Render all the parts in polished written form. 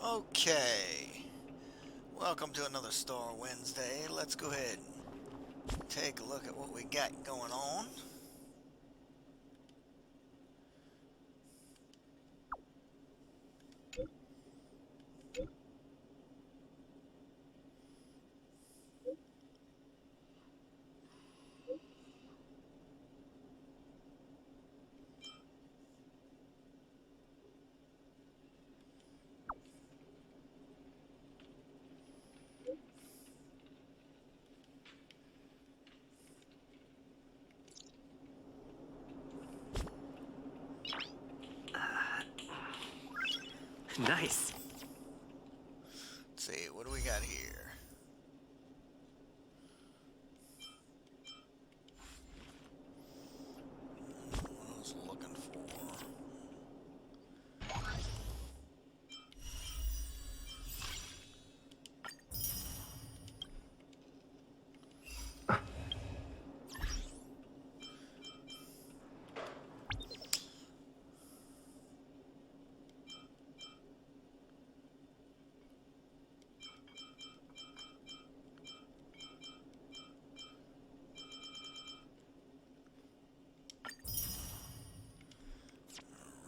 Okay, welcome to another Star Wednesday. Let's go ahead and take a look at what we got going on. Nice. Let's see, what do we got here? What I was looking for.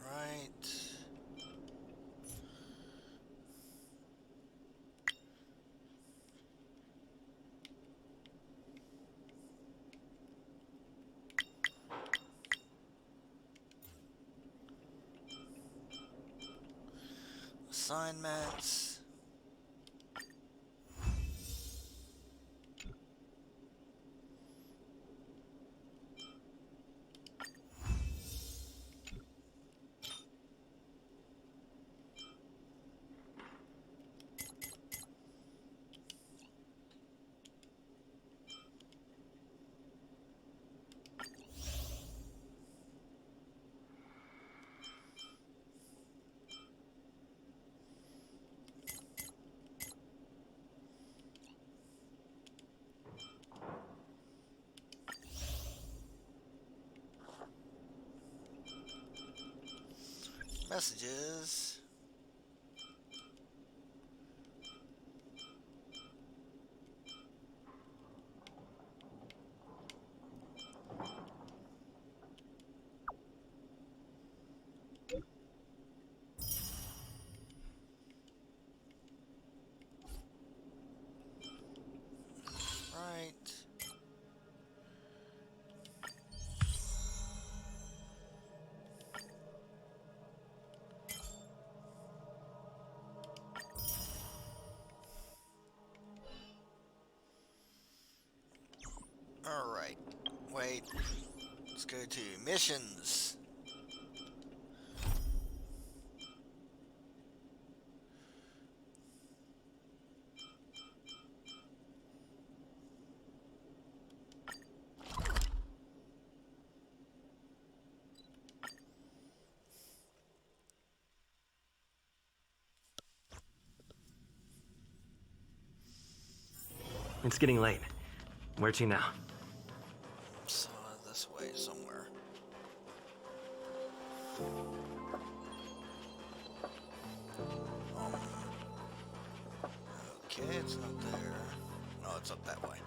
Right. Assignments. Messages. Right. Alright. Wait. Let's go to missions. It's getting late. Where to now? So this way somewhere. Um. Okay, it's not there. No, it's up that way.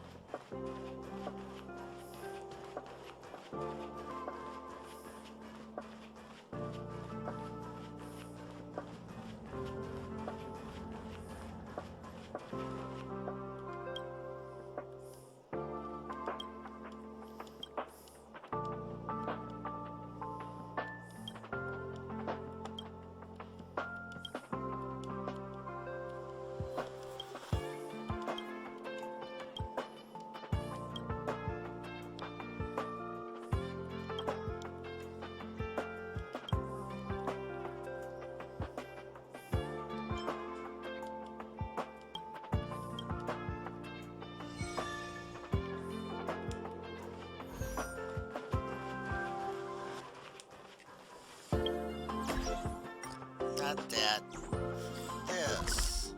Not that. This.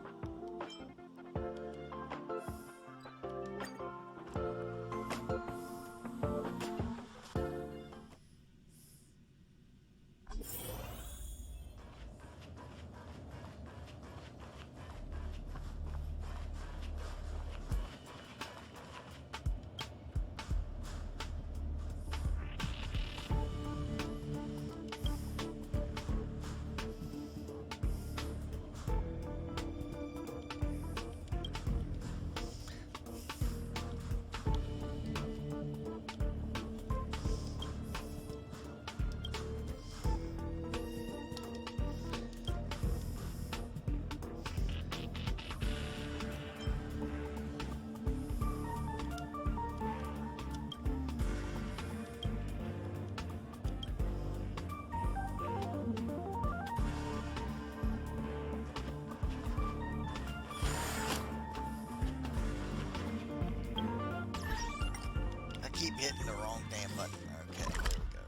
hitting the wrong damn button. Okay, there we go.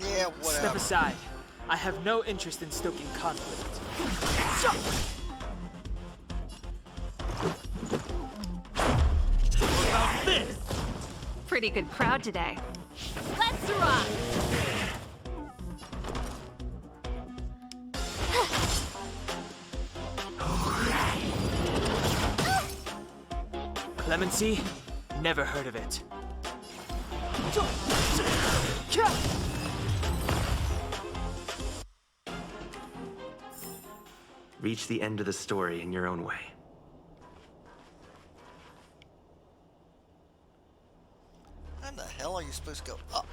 Yeah, whatever. Step aside. I have no interest in stoking conflict. What about this? Pretty good crowd today. Let's rock! Clemency? Never heard of it. Reach the end of the story in your own way. How the hell are you supposed to go up?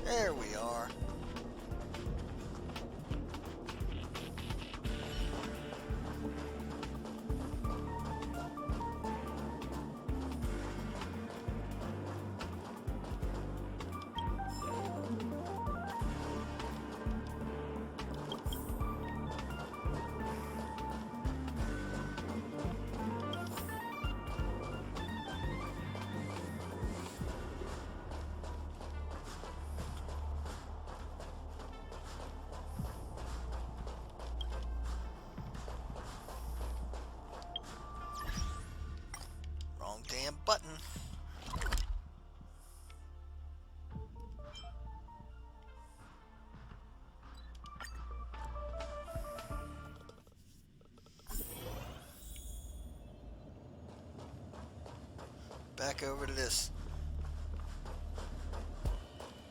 There we are. Wrong damn button. Back over to this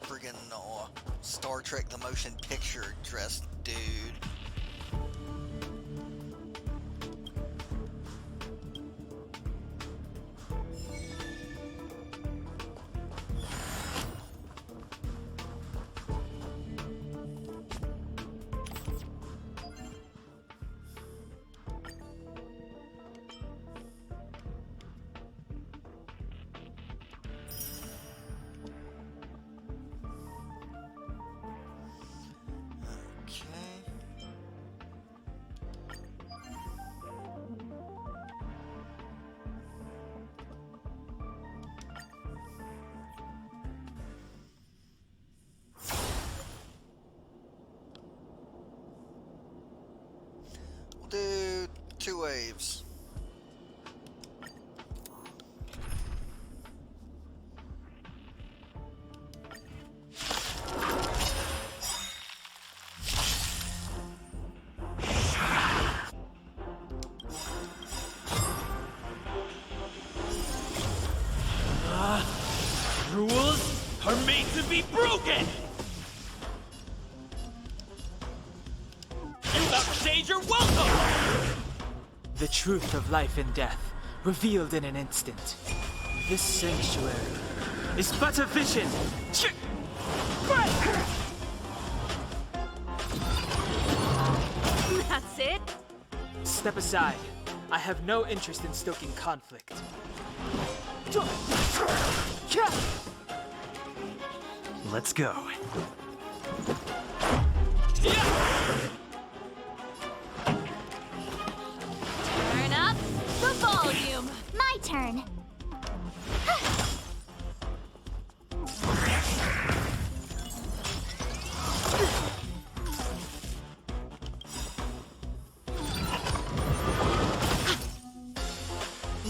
friggin' Star Trek the Motion Picture dress dude. Do 2 waves. Rules are made to be broken! You outstayed your welcome! The truth of life and death, revealed in an instant. This sanctuary is but a vision. That's it? Step aside. I have no interest in stoking conflict. Let's go. Turn up the volume. My turn.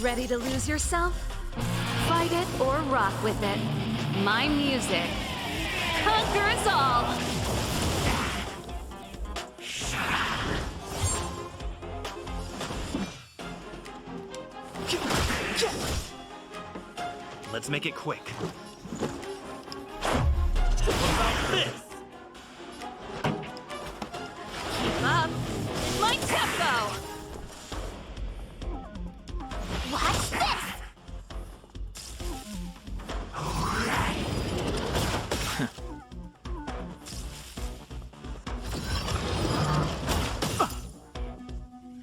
Ready to lose yourself? Fight it or rock with it. My music. Conquer us all! Let's make it quick. Keep up. My tempo. Watch this.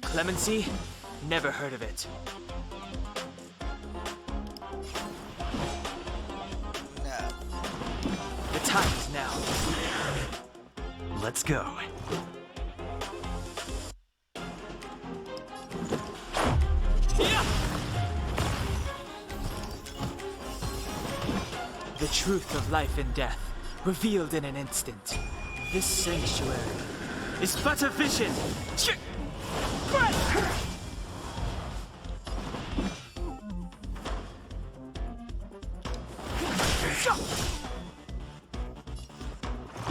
Clemency? Never heard of it. No. The time is now. Let's go. The truth of life and death, revealed in an instant. This sanctuary is but a vision.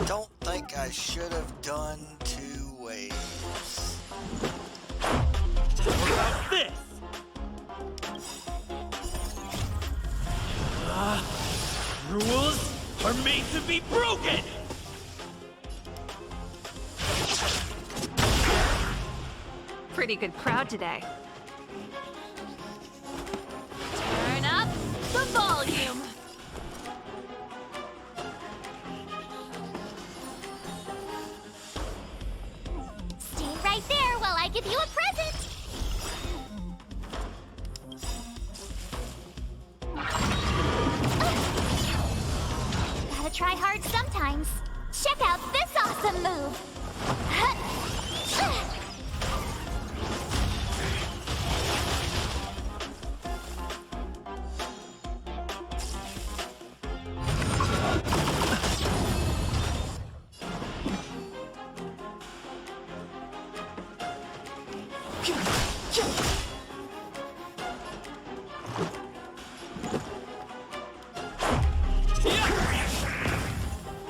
Don't think I should have done 2 ways. This! Rules are made to be broken! Pretty good crowd today. Turn up the volume. Stay right there while I give you a present! Gotta try hard sometimes. Check out this awesome move!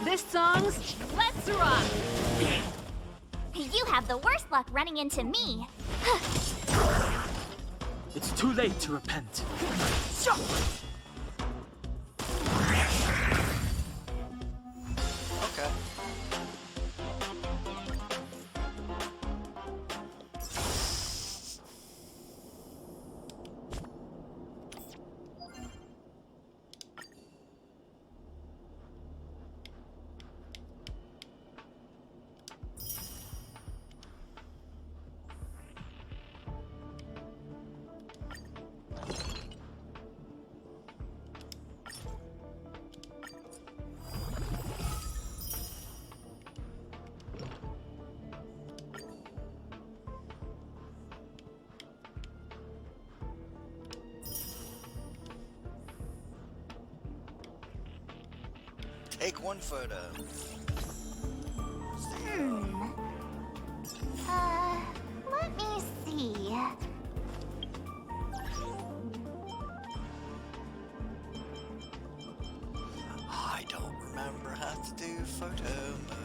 This song's Let's Rock. You have the worst luck running into me. It's too late to repent. Okay. Take 1 photo. Let me see. I don't remember how to do photo mode.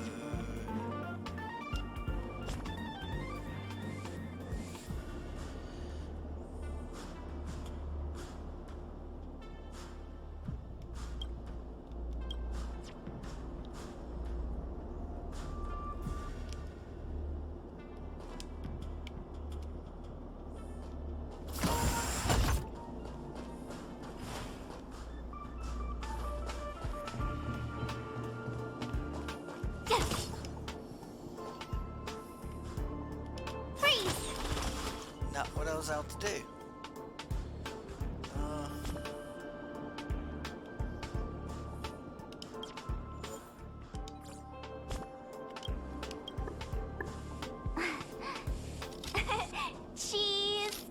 Freeze! Not what I was out to do. Cheese!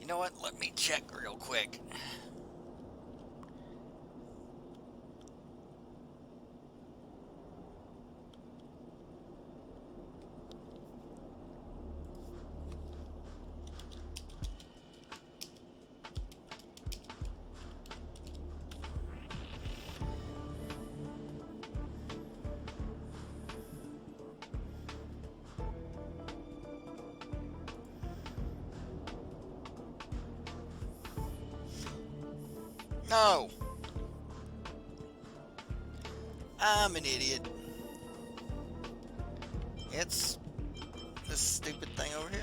You know what? Let me check real quick. No! I'm an idiot. It's this stupid thing over here.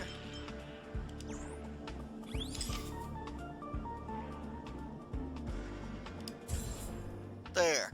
There.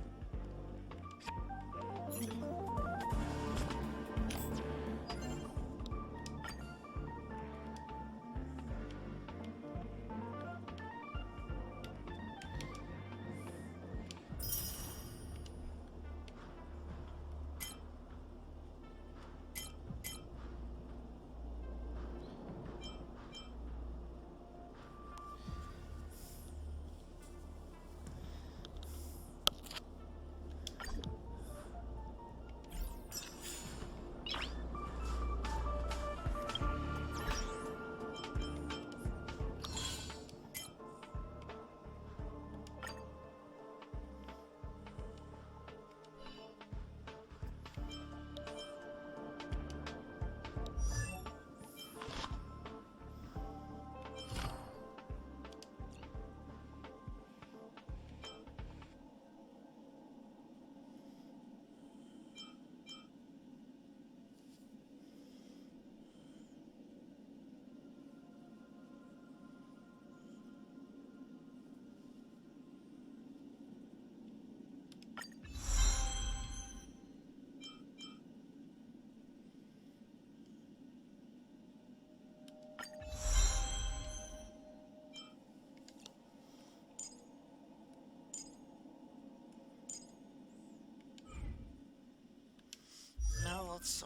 Now let's see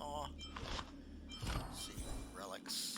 relics.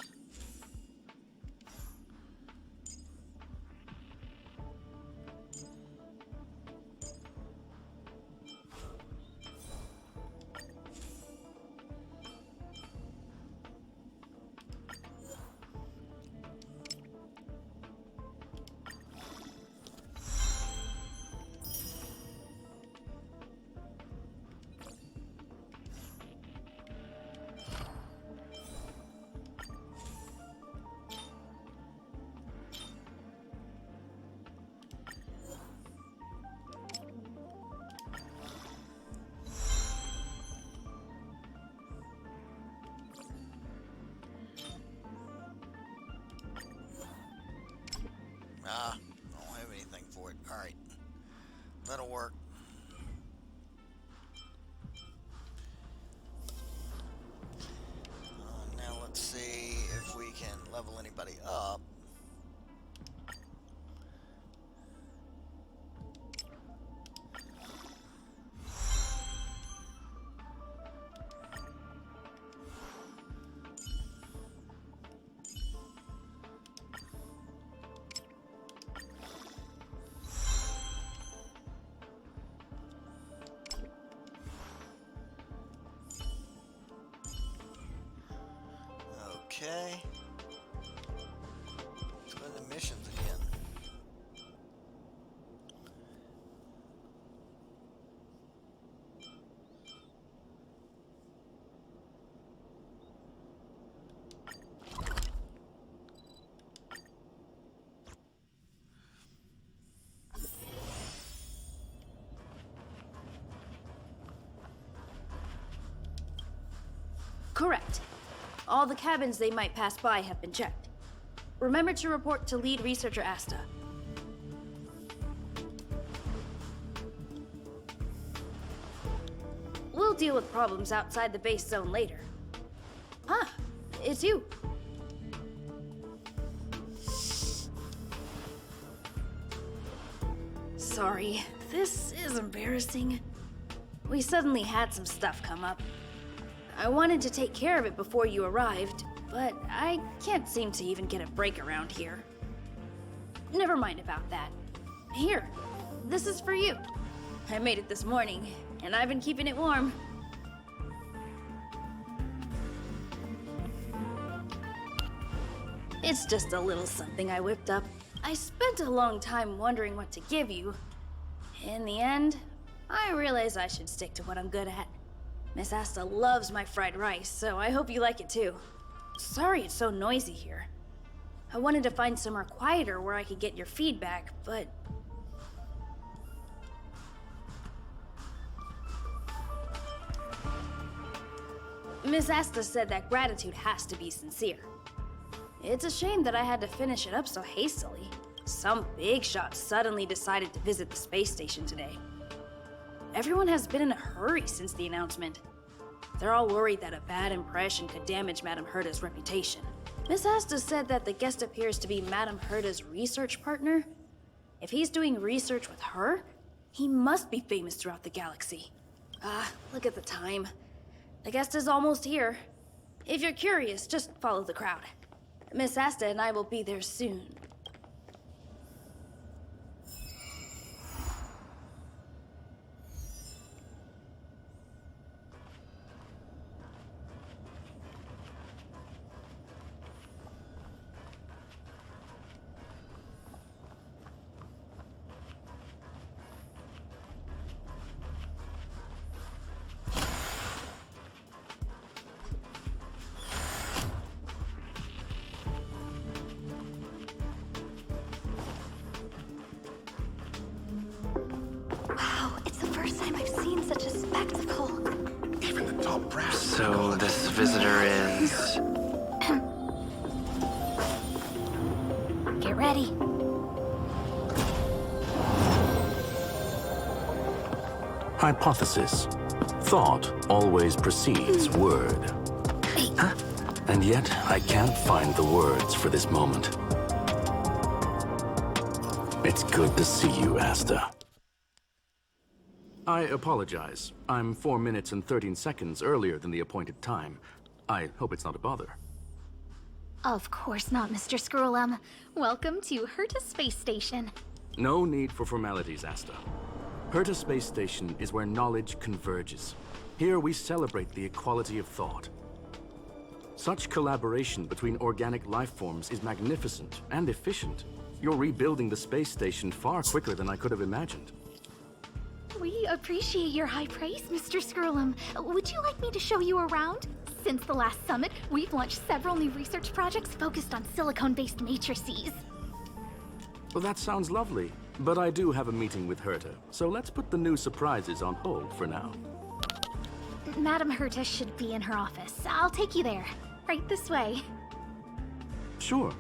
I don't have anything for it. Alright. That'll work. Now let's see if we can level anybody up. Okay. Let's go to the missions again. Correct. All the cabins they might pass by have been checked. Remember to report to lead researcher Asta. We'll deal with problems outside the base zone later. Huh, it's you. Sorry, this is embarrassing. We suddenly had some stuff come up. I wanted to take care of it before you arrived, but I can't seem to even get a break around here. never mind about that. Here, this is for you. I made it this morning, and I've been keeping it warm. It's just a little something I whipped up. I spent a long time wondering what to give you. In the end, I realized I should stick to what I'm good at. Miss Asta loves my fried rice, so I hope you like it too. Sorry it's so noisy here. I wanted to find somewhere quieter where I could get your feedback, but... Miss Asta said that gratitude has to be sincere. It's a shame that I had to finish it up so hastily. Some big shot suddenly decided to visit the space station today. Everyone has been in a hurry since the announcement. They're all worried that a bad impression could damage Madame Herta's reputation. Miss Asta said that the guest appears to be Madame Herta's research partner. If he's doing research with her, he must be famous throughout the galaxy. Look at the time. The guest is almost here. If you're curious, just follow the crowd. Miss Asta and I will be there soon. So this visitor is... Get ready. Hypothesis. Thought always precedes word. Huh? And yet, I can't find the words for this moment. It's good to see you, Asta. I apologize. I'm 4 minutes and 13 seconds earlier than the appointed time. I hope it's not a bother. Of course not, Mr. Scrollum. Welcome to Herta Space Station. No need for formalities, Asta. Herta Space Station is where knowledge converges. Here we celebrate the equality of thought. Such collaboration between organic life forms is magnificent and efficient. You're rebuilding the space station far quicker than I could have imagined. We appreciate your high praise, Mr. Scrollum. Would you like me to show you around? Since the last summit, we've launched several new research projects focused on silicone-based matrices. Well, that sounds lovely, but I do have a meeting with Herta, so let's put the new surprises on hold for now. Madame Herta should be in her office. I'll take you there. Right this way. Sure.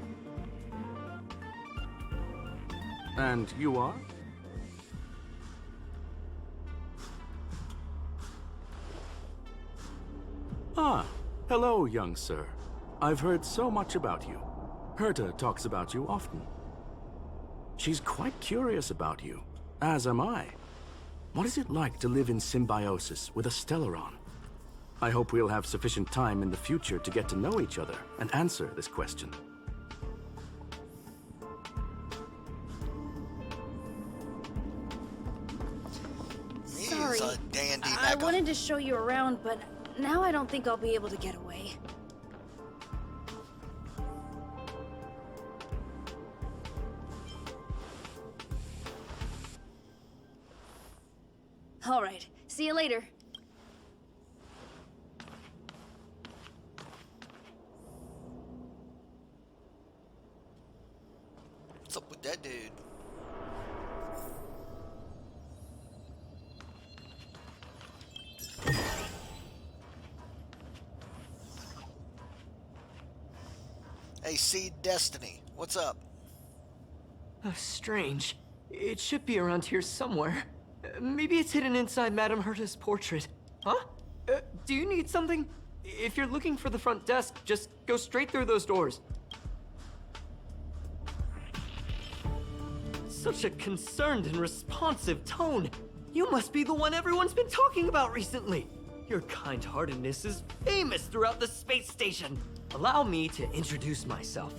And you are? Ah, hello, young sir. I've heard so much about you. Herta talks about you often. She's quite curious about you, as am I. What is it like to live in symbiosis with a stellaron? I hope we'll have sufficient time in the future to get to know each other and answer this question. Sorry, a dandy I wanted to show you around, but now I don't think I'll be able to get away. All right, see you later. What's up with that dude? Hey, Seed Destiny, what's up? Strange. It should be around here somewhere. Maybe it's hidden inside Madame Herta's portrait. Huh? Do you need something? If you're looking for the front desk, just go straight through those doors. Such a concerned and responsive tone. You must be the one everyone's been talking about recently. Your kind-heartedness is famous throughout the space station. Allow me to introduce myself.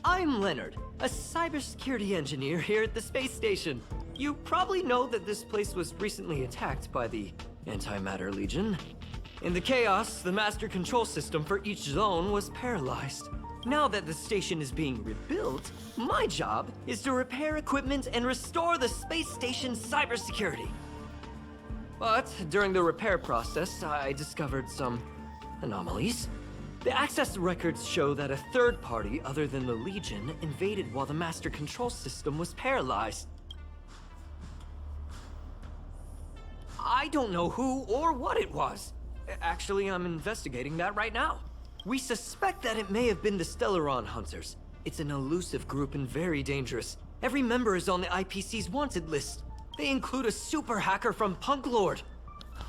I'm Leonard, a cybersecurity engineer here at the space station. You probably know that this place was recently attacked by the Antimatter Legion. In the chaos, the master control system for each zone was paralyzed. Now that the station is being rebuilt, my job is to repair equipment and restore the space station's cybersecurity. But during the repair process, I discovered some anomalies. The access records show that a third party other than the Legion invaded while the master control system was paralyzed. I don't know who or what it was. Actually, I'm investigating that right now. We suspect that it may have been the Stellaron Hunters. It's an elusive group and very dangerous. Every member is on the IPC's wanted list. They include a super hacker from Punk Lord.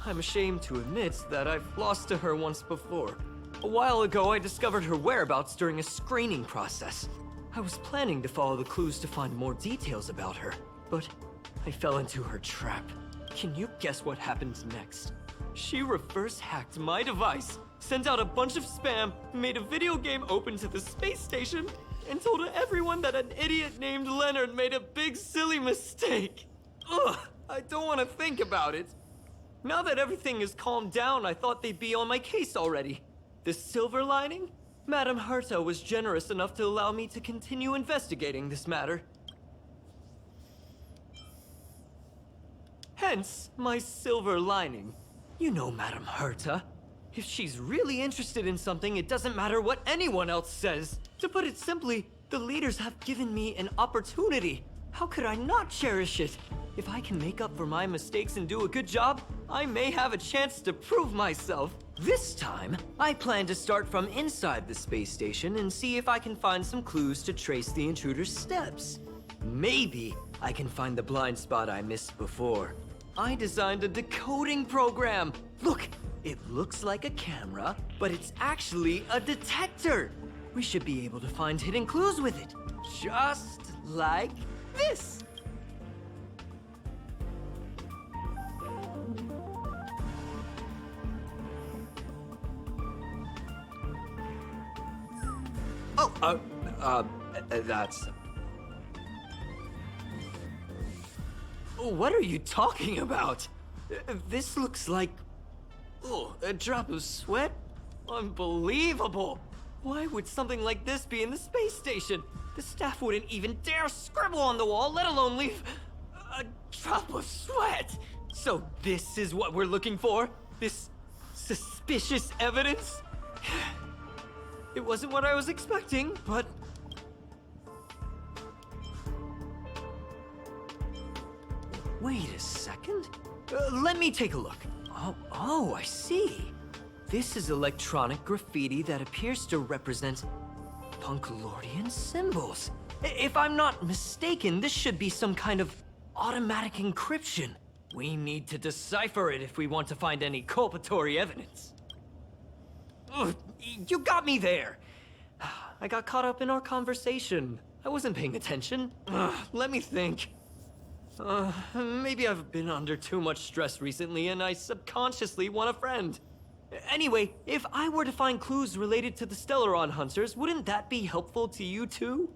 I'm ashamed to admit that I've lost to her once before. A while ago, I discovered her whereabouts during a screening process. I was planning to follow the clues to find more details about her, but I fell into her trap. Can you guess what happened next? She reverse hacked my device, sent out a bunch of spam, made a video game open to the space station, and told everyone that an idiot named Leonard made a big silly mistake. Ugh, I don't want to think about it. Now that everything is calmed down, I thought they'd be on my case already. The silver lining? Madame Herta was generous enough to allow me to continue investigating this matter. Hence, my silver lining. You know Madame Herta. If she's really interested in something, it doesn't matter what anyone else says. To put it simply, the leaders have given me an opportunity. How could I not cherish it? If I can make up for my mistakes and do a good job, I may have a chance to prove myself. This time, I plan to start from inside the space station and see if I can find some clues to trace the intruder's steps. Maybe I can find the blind spot I missed before. I designed a decoding program. Look, it looks like a camera, but it's actually a detector. We should be able to find hidden clues with it. Just like this. That's... What are you talking about? This looks like... Oh, a drop of sweat? Unbelievable! Why would something like this be in the space station? The staff wouldn't even dare scribble on the wall, let alone leave a drop of sweat! So this is what we're looking for? This suspicious evidence? It wasn't what I was expecting, but... Wait a second. Let me take a look. Oh, I see. This is electronic graffiti that appears to represent Punkalordian symbols. If I'm not mistaken, this should be some kind of automatic encryption. We need to decipher it if we want to find any culpatory evidence. Ugh, you got me there. I got caught up in our conversation. I wasn't paying attention. Let me think. Maybe I've been under too much stress recently and I subconsciously want a friend. Anyway, if I were to find clues related to the Stellaron Hunters, wouldn't that be helpful to you too?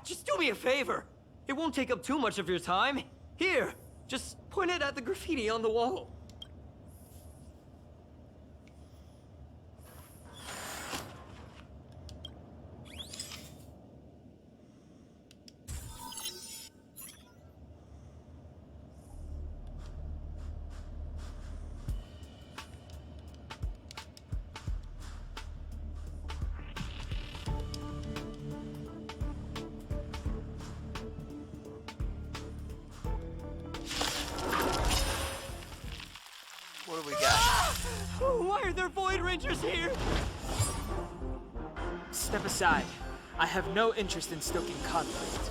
Just do me a favor. It won't take up too much of your time. Here, just point it at the graffiti on the wall. What do we got? Why are there Void Rangers here? Step aside. I have no interest in stoking conflict.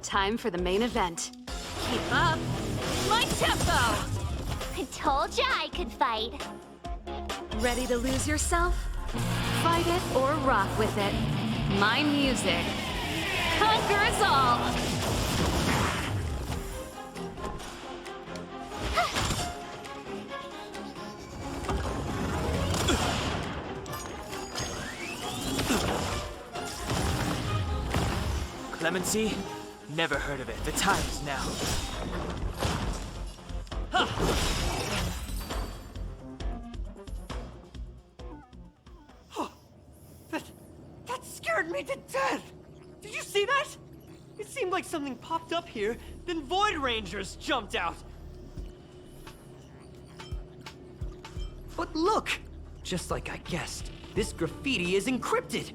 Time for the main event. Keep up my tempo! I told ya I could fight. Ready to lose yourself? Fight it or rock with it. My music conquers all! Clemency? Never heard of it. The time is now. That scared me to death! Did you see that? It seemed like something popped up here, then Void Rangers jumped out. But look! Just like I guessed, this graffiti is encrypted.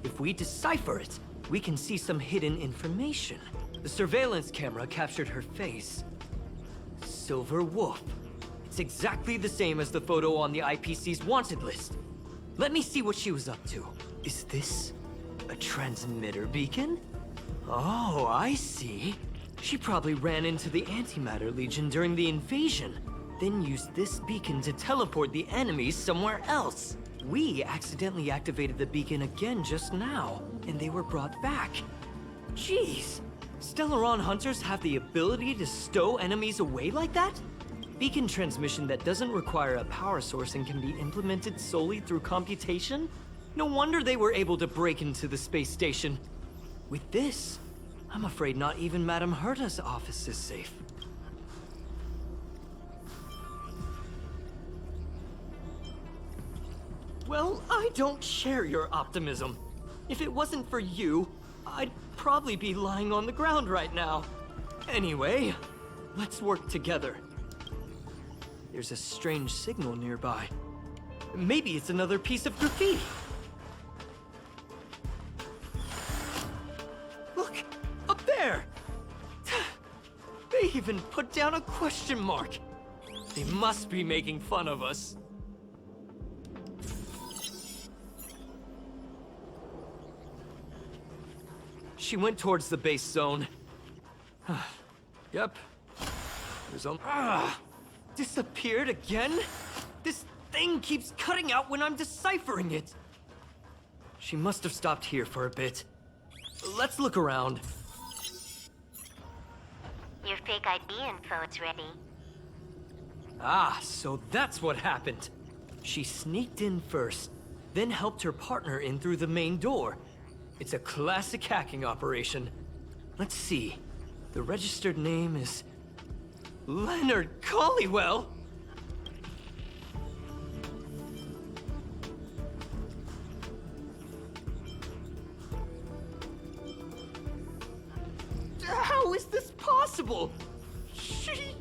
If we decipher it, we can see some hidden information. The surveillance camera captured her face. Silver Wolf. It's exactly the same as the photo on the IPC's wanted list. Let me see what she was up to. Is this a transmitter beacon? Oh, I see. She probably ran into the Antimatter Legion during the invasion, then used this beacon to teleport the enemies somewhere else. We accidentally activated the beacon again just now, and they were brought back. Jeez, stellaron hunters have the ability to stow enemies away like that? Beacon transmission that doesn't require a power source and can be implemented solely through computation? No wonder they were able to break into the space station. With this, I'm afraid not even Madame Herta's office is safe. Well, I don't share your optimism. If it wasn't for you, I'd probably be lying on the ground right now. Anyway, let's work together. There's a strange signal nearby. Maybe it's another piece of graffiti. Look, up there! They even put down a question mark. They must be making fun of us. She went towards the base zone. Yep. There's a... Disappeared again? This thing keeps cutting out when I'm deciphering it. She must have stopped here for a bit. Let's look around. Your fake ID info is ready. Ah, so that's what happened. She sneaked in first, then helped her partner in through the main door. It's a classic hacking operation. Let's see. The registered name is... Leonard Collywell? How is this possible? She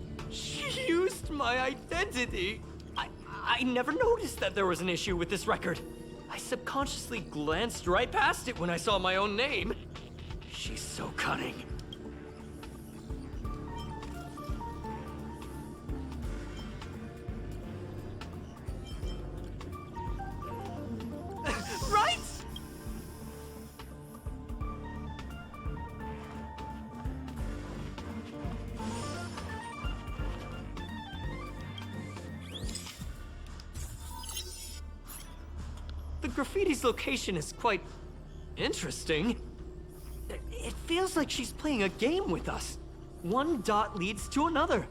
used my identity. I never noticed that there was an issue with this record. I subconsciously glanced right past it when I saw my own name. She's so cunning. Right? The graffiti's location is quite interesting. It feels like she's playing a game with us. One dot leads to another.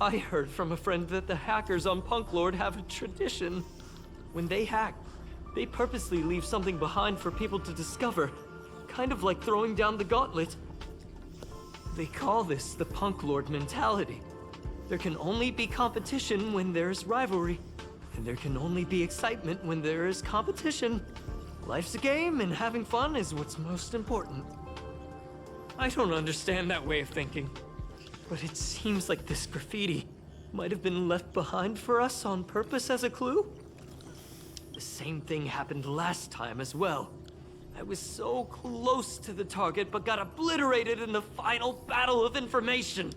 I heard from a friend that the hackers on Punk Lord have a tradition. When they hack, they purposely leave something behind for people to discover, kind of like throwing down the gauntlet. They call this the Punk Lord mentality. There can only be competition when there's rivalry, and there can only be excitement when there is competition. Life's a game, and having fun is what's most important. I don't understand that way of thinking. But it seems like this graffiti might have been left behind for us on purpose as a clue. The same thing happened last time as well. I was so close to the target, but got obliterated in the final battle of information.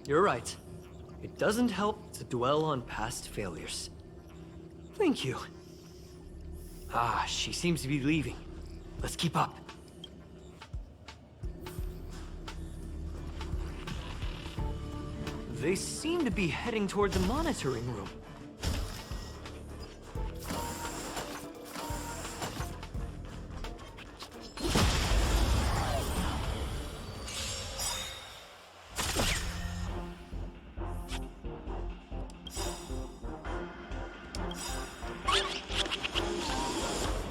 You're right. It doesn't help to dwell on past failures. Thank you. Ah, she seems to be leaving. Let's keep up. They seem to be heading toward the monitoring room.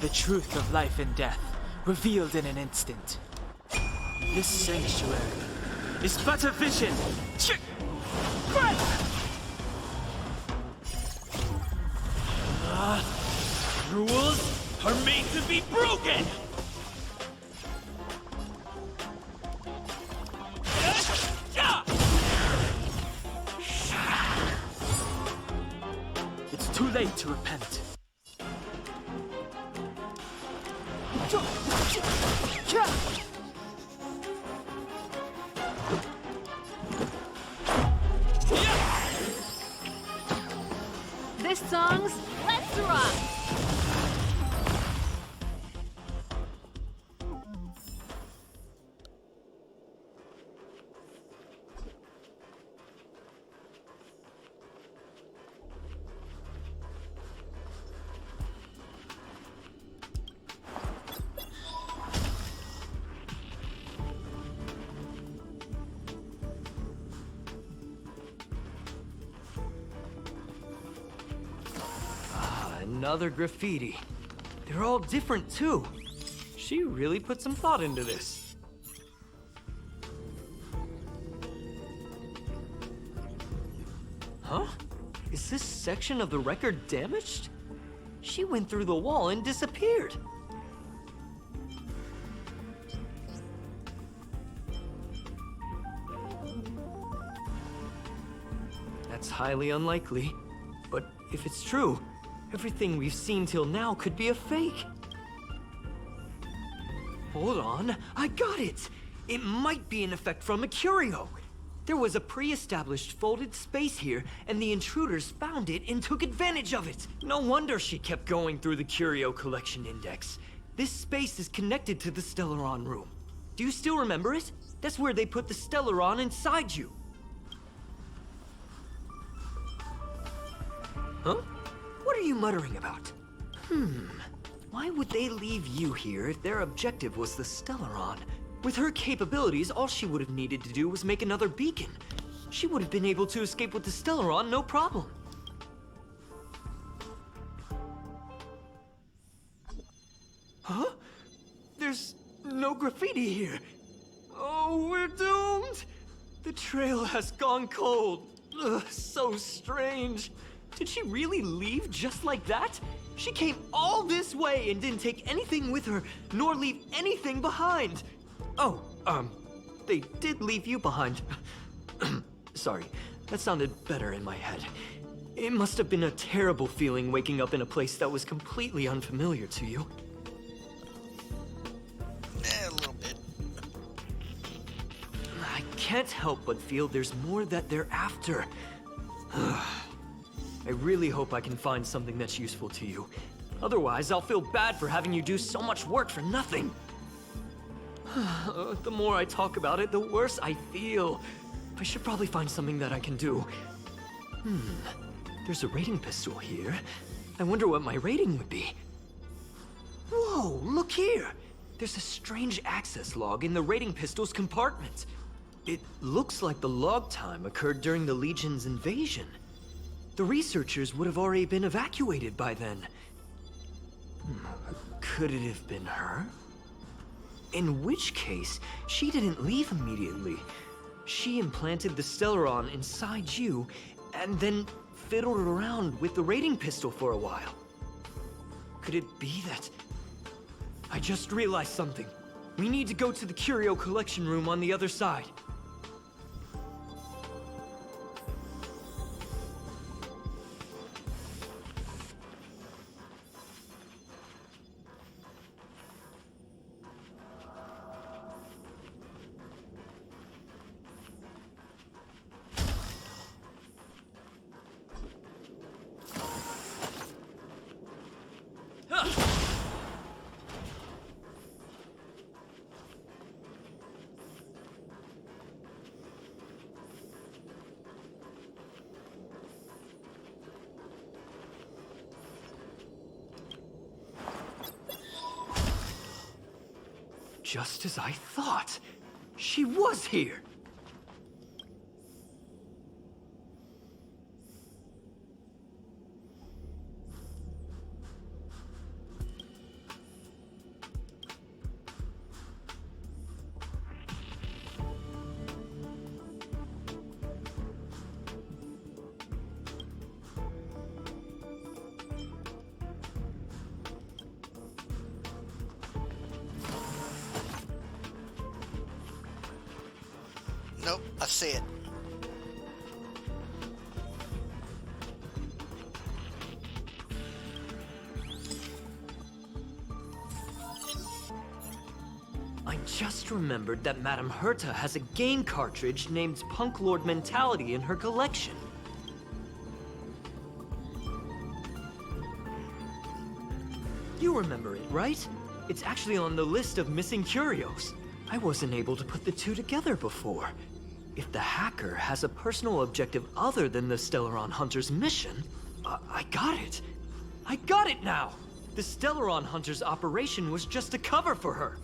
The truth of life and death, revealed in an instant. This sanctuary is but a vision. Rules are made to be broken! It's too late to repent. This song's Let's Rock! Another graffiti. They're all different too. She really put some thought into this. Huh? Is this section of the record damaged? She went through the wall and disappeared. That's highly unlikely. But if it's true, everything we've seen till now could be a fake. Hold on, I got it! It might be an effect from a curio. There was a pre-established folded space here, and the intruders found it and took advantage of it. No wonder she kept going through the curio collection index. This space is connected to the stellaron room. Do you still remember it? That's where they put the stellaron inside you. Huh? What are you muttering about? Why would they leave you here if their objective was the stellaron? With her capabilities, all she would have needed to do was make another beacon. She would have been able to escape with the stellaron, no problem. Huh? There's no graffiti here. Oh, we're doomed! The trail has gone cold. Ugh, so strange. Did she really leave just like that? She came all this way and didn't take anything with her, nor leave anything behind. Oh, they did leave you behind. Sorry, that sounded better in my head. It must have been a terrible feeling waking up in a place that was completely unfamiliar to you. A little bit. I can't help but feel there's more that they're after. I really hope I can find something that's useful to you. Otherwise, I'll feel bad for having you do so much work for nothing. The more I talk about it, the worse I feel. I should probably find something that I can do. There's a rating pistol here. I wonder what my rating would be. Whoa, look here! There's a strange access log in the rating pistol's compartment. It looks like the log time occurred during the Legion's invasion. The researchers would have already been evacuated by then. Could it have been her? In which case, she didn't leave immediately. She implanted the stellaron inside you, and then fiddled around with the rating pistol for a while. Could it be that... I just realized something. We need to go to the curio collection room on the other side. Just as I thought. She was here. Nope, I see it. I just remembered that Madame Herta has a game cartridge named Punk Lord Mentality in her collection. You remember it, right? It's actually on the list of missing curios. I wasn't able to put the two together before. If the hacker has a personal objective other than the Stellaron Hunter's mission, I got it. I got it now! The Stellaron Hunter's operation was just a cover for her.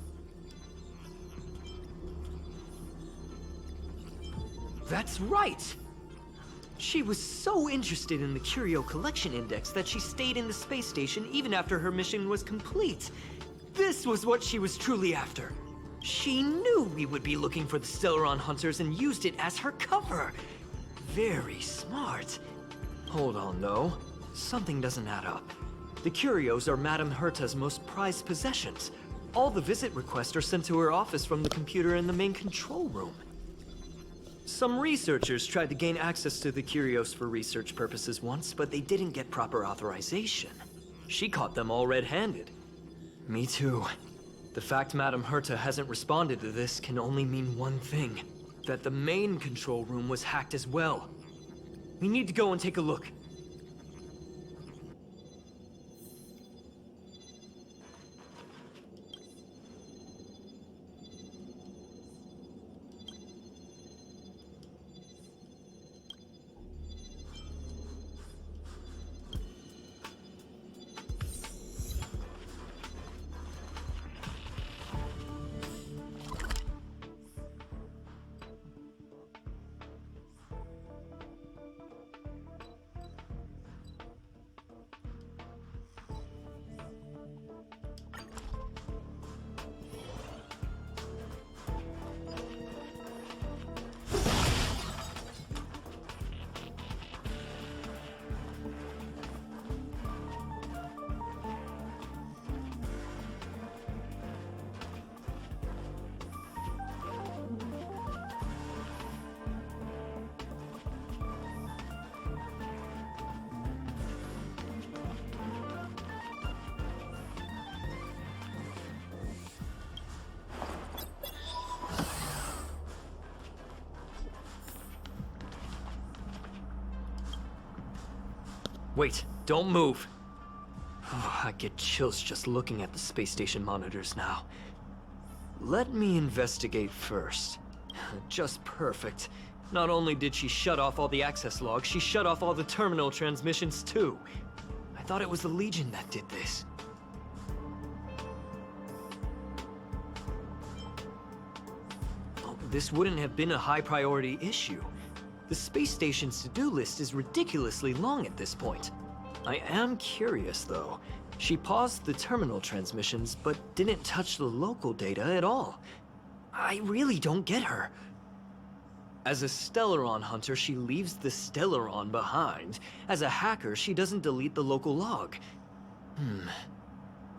That's right! She was so interested in the Curio Collection Index that she stayed in the space station even after her mission was complete. This was what she was truly after. She knew we would be looking for the Stellaron Hunters and used it as her cover. Very smart. Hold on, though. Something doesn't add up. The curios are Madame Herta's most prized possessions. All the visit requests are sent to her office from the computer in the main control room. Some researchers tried to gain access to the curios for research purposes once, but they didn't get proper authorization. She caught them all red-handed. Me too. The fact Madame Herta hasn't responded to this can only mean one thing. That the main control room was hacked as well. We need to go and take a look. Wait, don't move. Oh, I get chills just looking at the space station monitors now. Let me investigate first. Just perfect. Not only did she shut off all the access logs, she shut off all the terminal transmissions too. I thought it was the Legion that did this. Oh, this wouldn't have been a high priority issue. The space station's to-do list is ridiculously long at this point. I am curious, though. She paused the terminal transmissions, but didn't touch the local data at all. I really don't get her. As a Stellaron hunter, she leaves the stellaron behind. As a hacker, she doesn't delete the local log.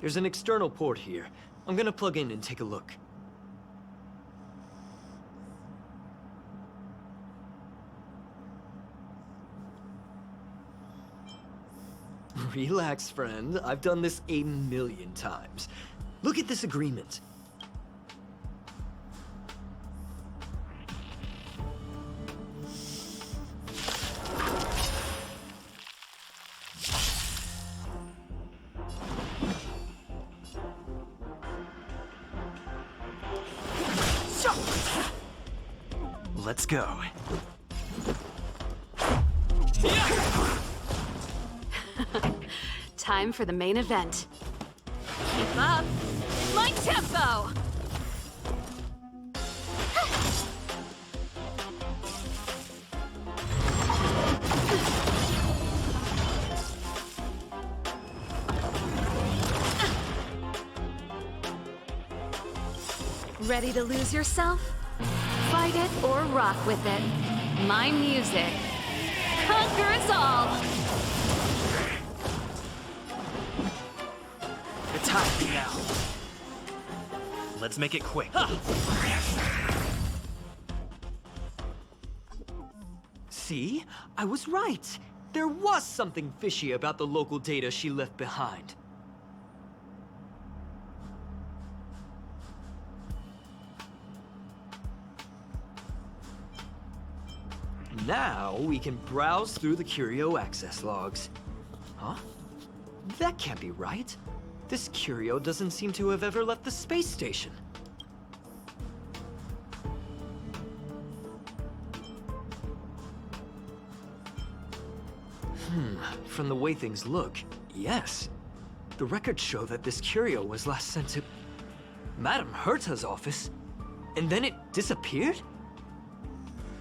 There's an external port here. I'm gonna plug in and take a look. Relax, friend. I've done this 1,000,000 times. Look at this agreement. Let's go. Time for the main event. Keep up my tempo! Ready to lose yourself? Fight it or rock with it. My music conquers all! It's happening now. Let's make it quick. See? I was right. There was something fishy about the local data she left behind. Now we can browse through the Curio access logs. Huh? That can't be right. This Curio doesn't seem to have ever left the space station. From the way things look, yes. The records show that this Curio was last sent to Madame Herta's office, and then it disappeared?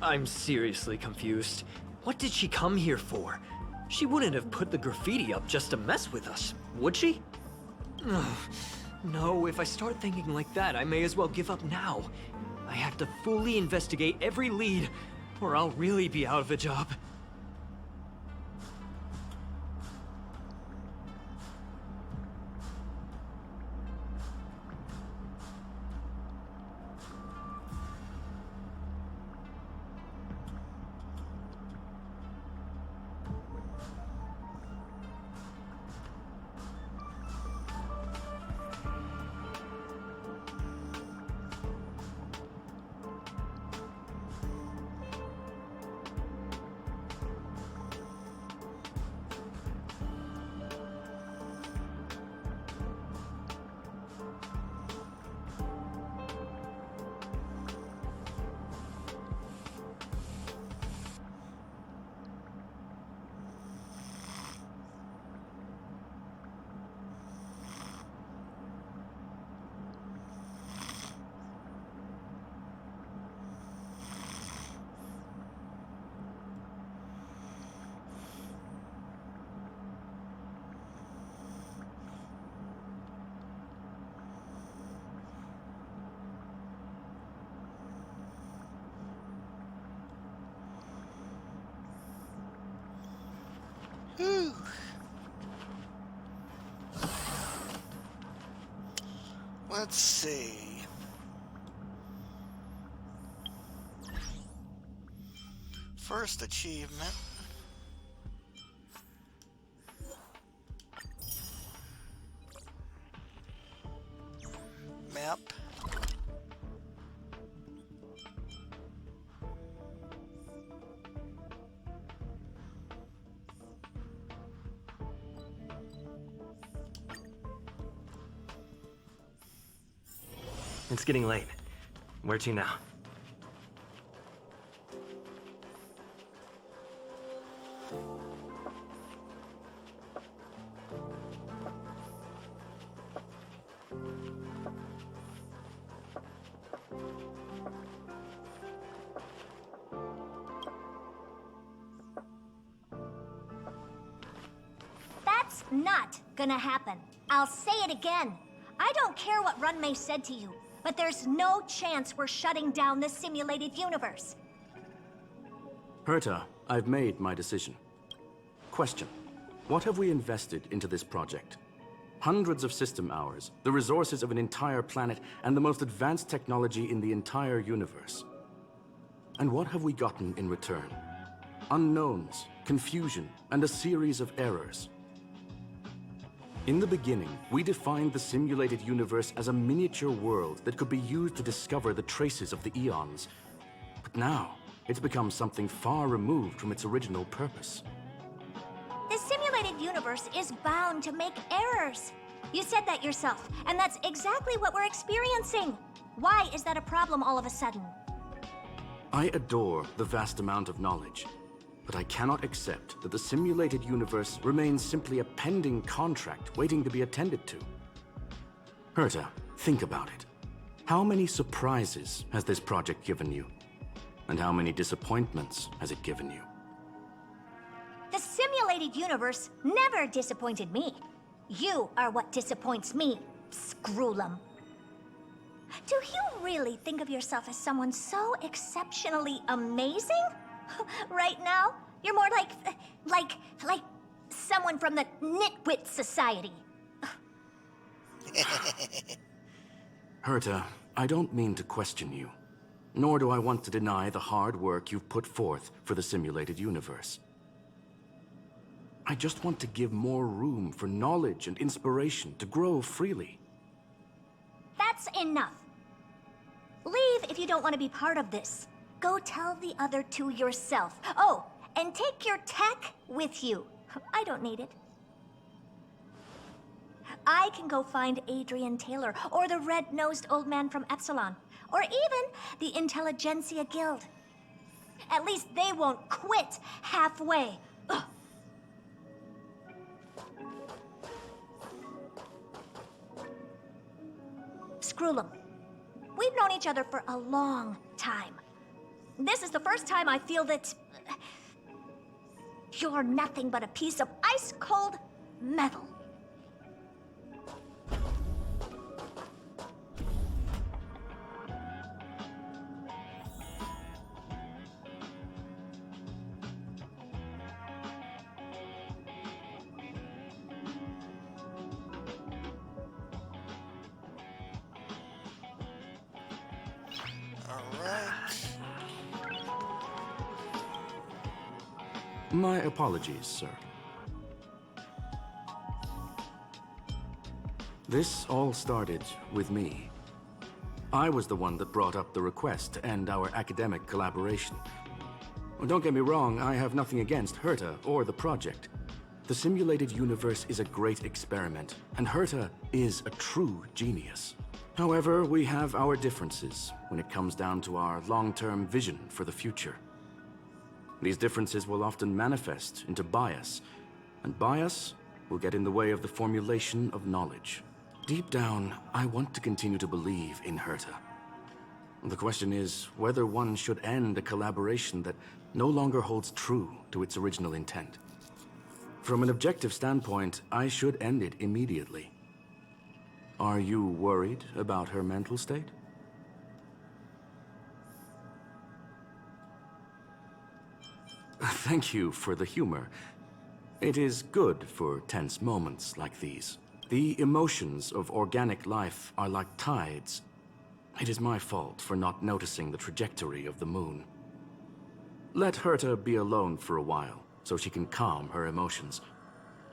I'm seriously confused. What did she come here for? She wouldn't have put the graffiti up just to mess with us, would she? Ugh. No, if I start thinking like that, I may as well give up now. I have to fully investigate every lead, or I'll really be out of a job. Whew. Let's see. First achievement. Map. It's getting late. Where to now? That's not gonna happen. I'll say it again. I don't care what Runmei said to you, but there's no chance we're shutting down the simulated universe. Herta, I've made my decision. Question: what have we invested into this project? Hundreds of system hours, the resources of an entire planet, and the most advanced technology in the entire universe. And what have we gotten in return? Unknowns, confusion, and a series of errors. In the beginning, we defined the simulated universe as a miniature world that could be used to discover the traces of the eons. But now, it's become something far removed from its original purpose. The simulated universe is bound to make errors. You said that yourself, and that's exactly what we're experiencing. Why is that a problem all of a sudden? I adore the vast amount of knowledge, but I cannot accept that the simulated universe remains simply a pending contract waiting to be attended to. Herta, think about it. How many surprises has this project given you? And how many disappointments has it given you? The simulated universe never disappointed me. You are what disappoints me, Scroolum. Do you really think of yourself as someone so exceptionally amazing? Right now, you're more like someone from the Nitwit Society. Herta, I don't mean to question you, nor do I want to deny the hard work you've put forth for the simulated universe. I just want to give more room for knowledge and inspiration to grow freely. That's enough. Leave if you don't want to be part of this. Go tell the other two yourself. Oh, and take your tech with you. I don't need it. I can go find Adrian Taylor, or the red-nosed old man from Epsilon, or even the Intelligentsia Guild. At least they won't quit halfway. Ugh. Screwlum, we've known each other for a long time. This is the first time I feel that you're nothing but a piece of ice-cold metal. My apologies, sir. This all started with me. I was the one that brought up the request to end our academic collaboration. Well, don't get me wrong, I have nothing against Herta or the project. The simulated universe is a great experiment, and Herta is a true genius. However, we have our differences when it comes down to our long-term vision for the future. These differences will often manifest into bias, and bias will get in the way of the formulation of knowledge. Deep down, I want to continue to believe in Herta. The question is whether one should end a collaboration that no longer holds true to its original intent. From an objective standpoint, I should end it immediately. Are you worried about her mental state? Thank you for the humor. It is good for tense moments like these. The emotions of organic life are like tides. It is my fault for not noticing the trajectory of the moon. Let Herta be alone for a while, so she can calm her emotions.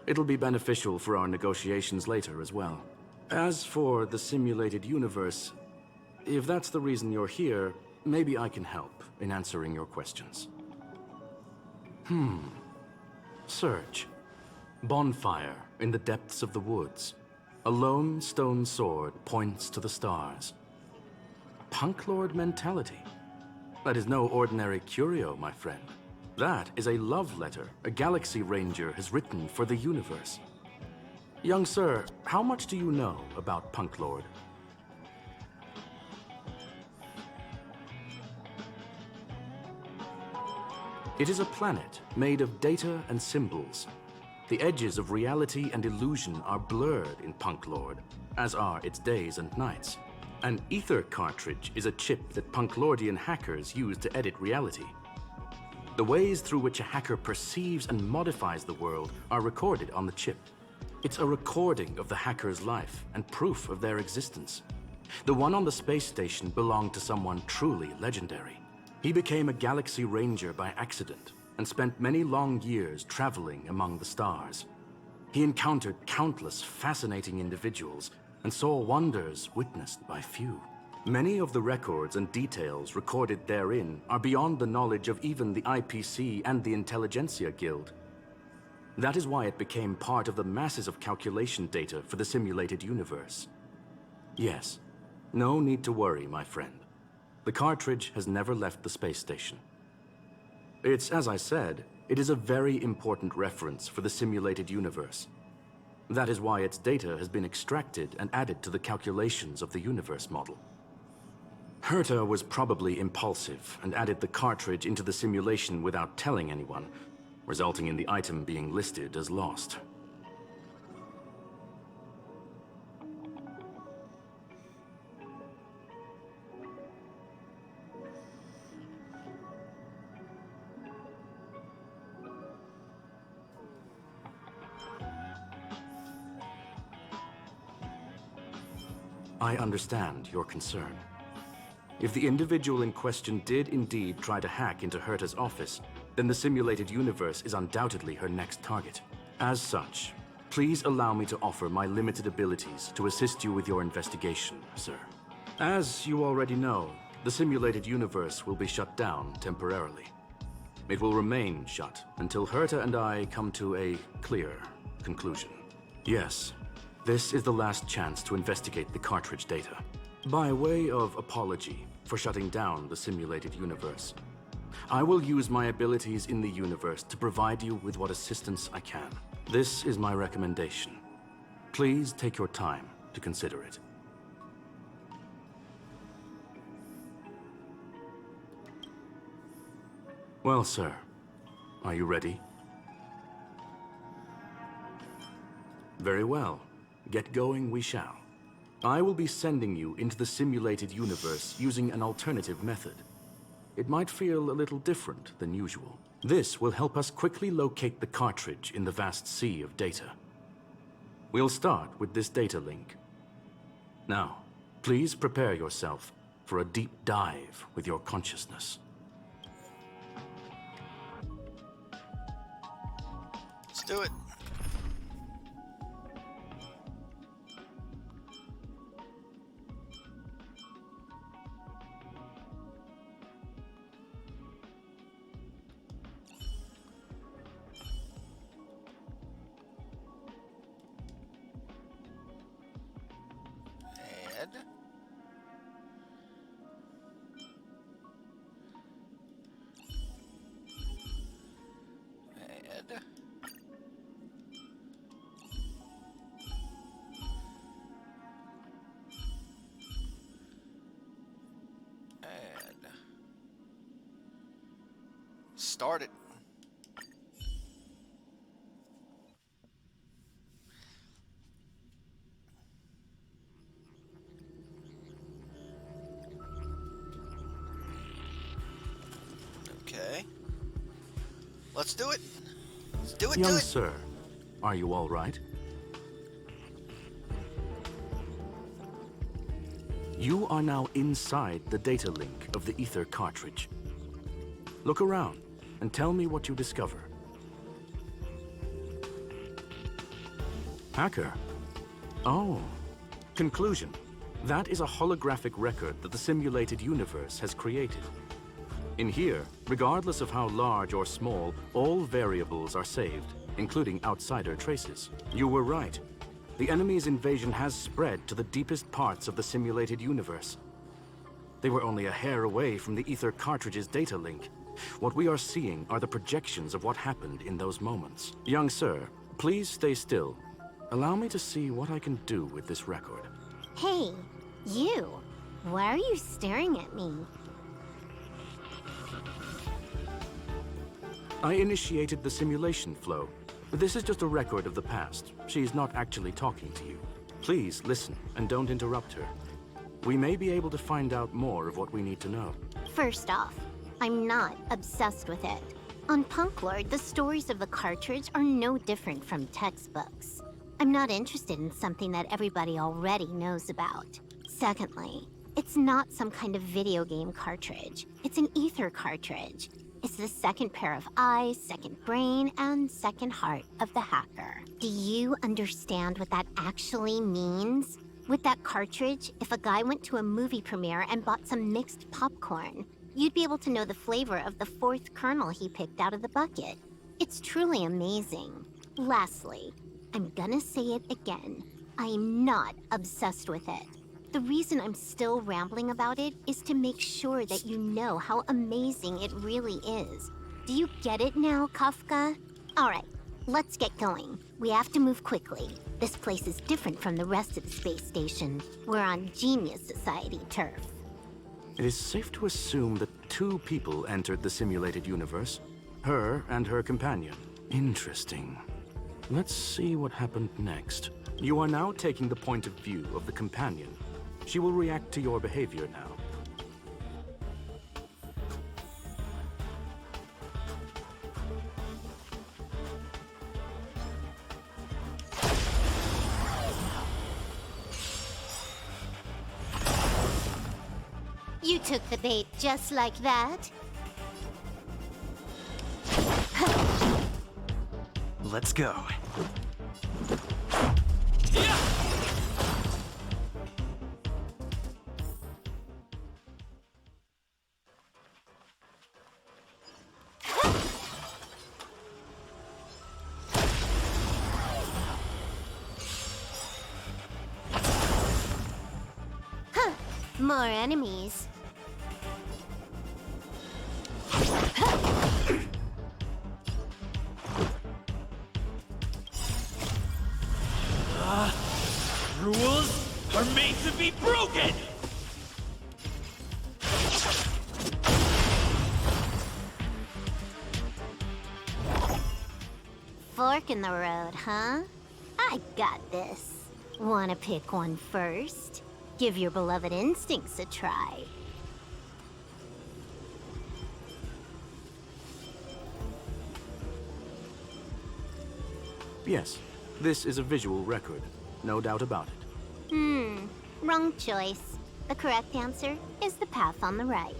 It'll be beneficial for our negotiations later as well. As for the simulated universe, if that's the reason you're here, maybe I can help in answering your questions. Search. Bonfire in the depths of the woods. A lone stone sword points to the stars. Punk Lord mentality. That is no ordinary curio, my friend. That is a love letter a Galaxy Ranger has written for the universe. Young sir, how much do you know about Punk Lord? It is a planet made of data and symbols. The edges of reality and illusion are blurred in Punk Lord, as are its days and nights. An ether cartridge is a chip that Punk Lordian hackers use to edit reality. The ways through which a hacker perceives and modifies the world are recorded on the chip. It's a recording of the hacker's life and proof of their existence. The one on the space station belonged to someone truly legendary. He became a Galaxy Ranger by accident and spent many long years traveling among the stars. He encountered countless fascinating individuals and saw wonders witnessed by few. Many of the records and details recorded therein are beyond the knowledge of even the IPC and the Intelligentsia Guild. That is why it became part of the masses of calculation data for the simulated universe. Yes, no need to worry, my friend. The cartridge has never left the space station. It's, as I said, it is a very important reference for the simulated universe. That is why its data has been extracted and added to the calculations of the universe model. Herta was probably impulsive and added the cartridge into the simulation without telling anyone, resulting in the item being listed as lost. I understand your concern. If the individual in question did indeed try to hack into Herta's office, then the simulated universe is undoubtedly her next target. As such, please allow me to offer my limited abilities to assist you with your investigation, sir. As you already know, the simulated universe will be shut down temporarily. It will remain shut until Herta and I come to a clear conclusion. Yes, this is the last chance to investigate the cartridge data. By way of apology for shutting down the simulated universe, I will use my abilities in the universe to provide you with what assistance I can. This is my recommendation. Please take your time to consider it. Well, sir, are you ready? Very well. Get going we shall. I will be sending you into the simulated universe using an alternative method. It might feel a little different than usual. This will help us quickly locate the cartridge in the vast sea of data. We'll start with this data link. Now, please prepare yourself for a deep dive with your consciousness. Let's do it. Head. Head. And start it. Okay. Let's do it. Let's do it, Young do it. sir, are you all right? You are now inside the data link of the ether cartridge. Look around and tell me what you discover. Hacker? Oh. Conclusion. That is a holographic record that the simulated universe has created. In here, regardless of how large or small, all variables are saved, including outsider traces. You were right. The enemy's invasion has spread to the deepest parts of the simulated universe. They were only a hair away from the ether cartridge's data link. What we are seeing are the projections of what happened in those moments. Young sir, please stay still. Allow me to see what I can do with this record. Hey, you. Why are you staring at me? I initiated the simulation flow. This is just a record of the past. She's not actually talking to you. Please listen and don't interrupt her. We may be able to find out more of what we need to know. First off, I'm not obsessed with it. On Punk Lord, the stories of the cartridge are no different from textbooks. I'm not interested in something that everybody already knows about. Secondly, it's not some kind of video game cartridge. It's an ether cartridge. It's the second pair of eyes, second brain, and second heart of the hacker. Do you understand what that actually means? With that cartridge, if a guy went to a movie premiere and bought some mixed popcorn, you'd be able to know the flavor of the fourth kernel he picked out of the bucket. It's truly amazing. Lastly, I'm gonna say it again. I'm not obsessed with it. The reason I'm still rambling about it is to make sure that you know how amazing it really is. Do you get it now, Kafka? Alright, let's get going. We have to move quickly. This place is different from the rest of the space station. We're on Genius Society turf. It is safe to assume that two people entered the simulated universe. Her and her companion. Interesting. Let's see what happened next. You are now taking the point of view of the companion. She will react to your behavior now. You took the bait just like that? Let's go. More enemies. Rules are made to be broken! Fork in the road, huh? I got this. Wanna pick one first? Give your beloved instincts a try. Yes, this is a visual record. No doubt about it. Wrong choice. The correct answer is the path on the right.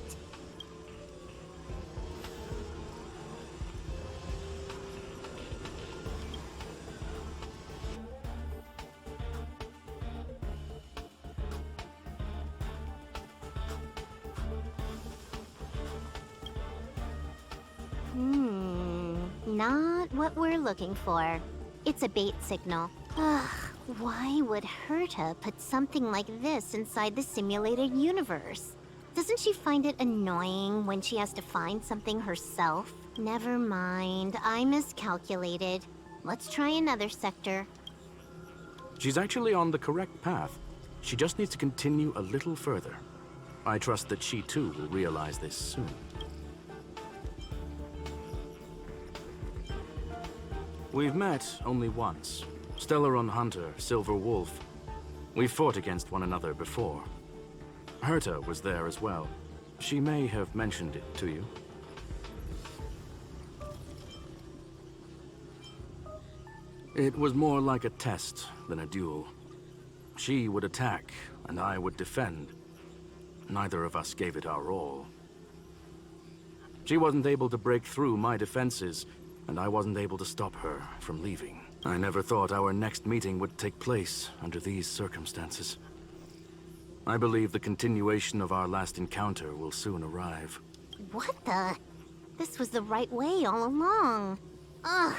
Not what we're looking for. It's a bait signal. Ugh, why would Herta put something like this inside the simulated universe? Doesn't she find it annoying when she has to find something herself? Never mind, I miscalculated. Let's try another sector. She's actually on the correct path. She just needs to continue a little further. I trust that she too will realize this soon. We've met only once. Stellaron Hunter, Silver Wolf. We've fought against one another before. Herta was there as well. She may have mentioned it to you. It was more like a test than a duel. She would attack, and I would defend. Neither of us gave it our all. She wasn't able to break through my defenses, and I wasn't able to stop her from leaving. I never thought our next meeting would take place under these circumstances. I believe the continuation of our last encounter will soon arrive. What the? This was the right way all along. Ugh,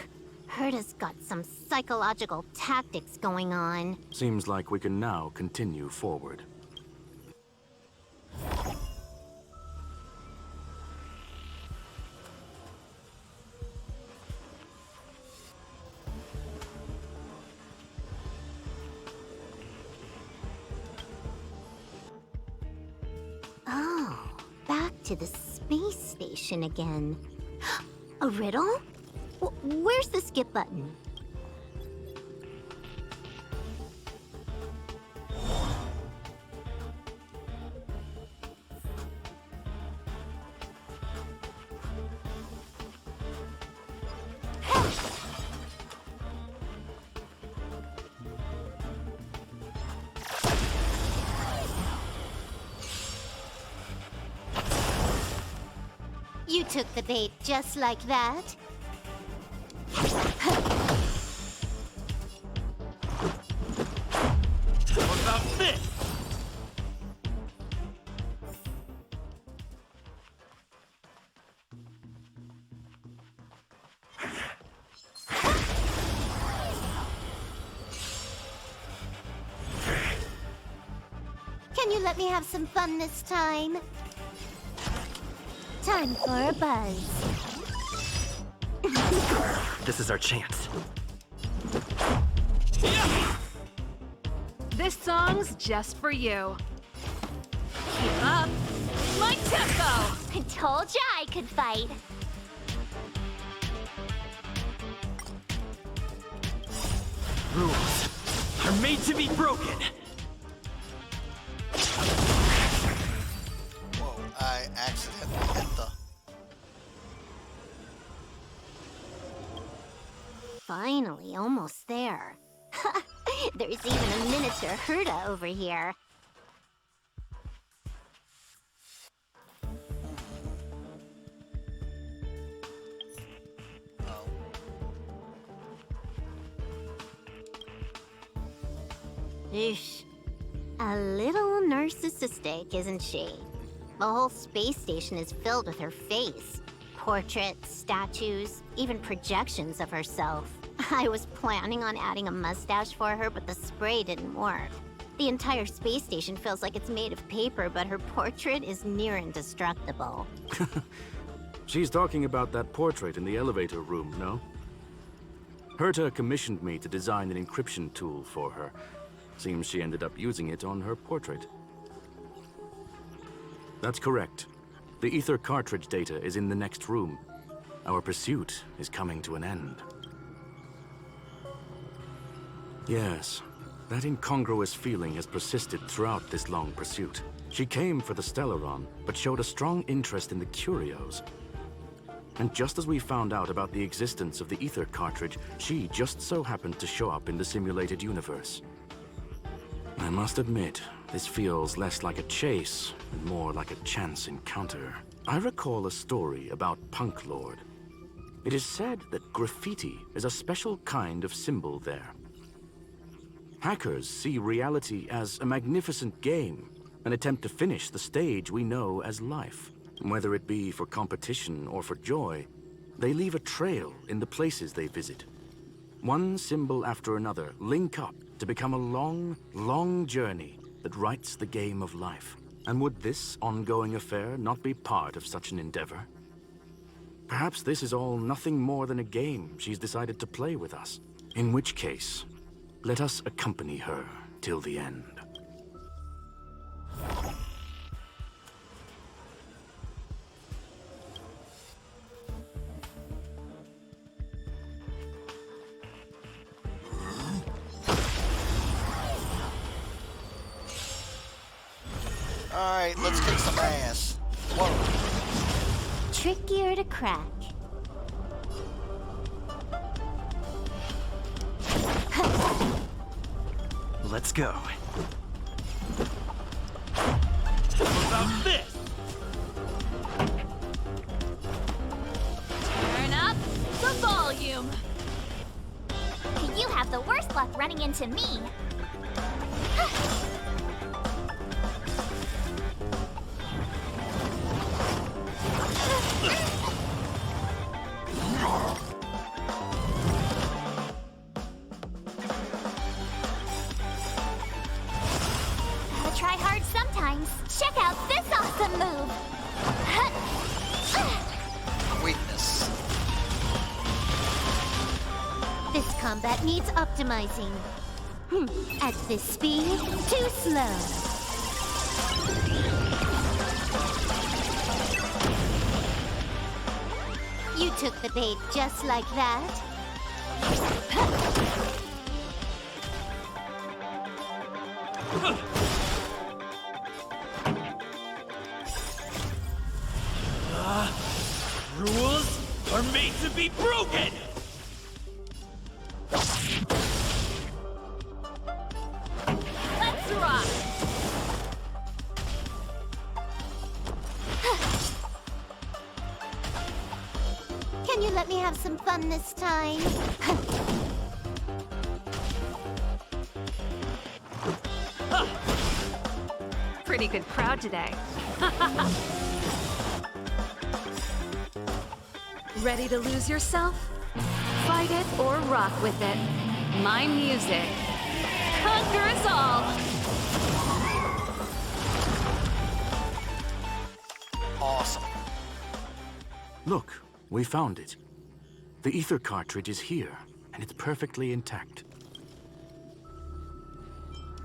Herta's got some psychological tactics going on. Seems like we can now continue forward. Oh, back to the space station again. A riddle? Where's the skip button? You took the bait just like that? What about this? Can you let me have some fun this time? Time for a buzz. This is our chance. This song's just for you. Keep up my tempo! I told ya I could fight. Rules are made to be broken! Whoa, I accidentally hit the... Finally, almost there. There's even a miniature Herta over here. Eesh. A little narcissistic, isn't she? The whole space station is filled with her face. Portraits, statues, even projections of herself. I was planning on adding a mustache for her, but the spray didn't work. The entire space station feels like it's made of paper, but her portrait is near indestructible. She's talking about that portrait in the elevator room, no? Herta commissioned me to design an encryption tool for her. Seems she ended up using it on her portrait. That's correct. The ether cartridge data is in the next room. Our pursuit is coming to an end. Yes, that incongruous feeling has persisted throughout this long pursuit. She came for the stellaron, but showed a strong interest in the curios. And just as we found out about the existence of the ether cartridge, she just so happened to show up in the simulated universe. I must admit, this feels less like a chase and more like a chance encounter. I recall a story about Punk Lord. It is said that graffiti is a special kind of symbol there. Hackers see reality as a magnificent game, an attempt to finish the stage we know as life. Whether it be for competition or for joy, they leave a trail in the places they visit. One symbol after another link up to become a long, long journey that writes the game of life. And would this ongoing affair not be part of such an endeavor? Perhaps this is all nothing more than a game she's decided to play with us. In which case, let us accompany her till the end. Alright, let's kick some ass. Whoa. Trickier to crack. Let's go. How about this? Turn up the volume. You have the worst luck running into me. Gotta try hard sometimes. Check out this awesome move. Weakness. This combat needs optimizing. At this speed, too slow. You took the bait just like that. Rules are made to be broken! Let's rock. Can you let me have some fun this time? Pretty good crowd today. Ready to lose yourself? Fight it or rock with it. My music conquers all. Awesome. Look, we found it. The ether cartridge is here, and it's perfectly intact.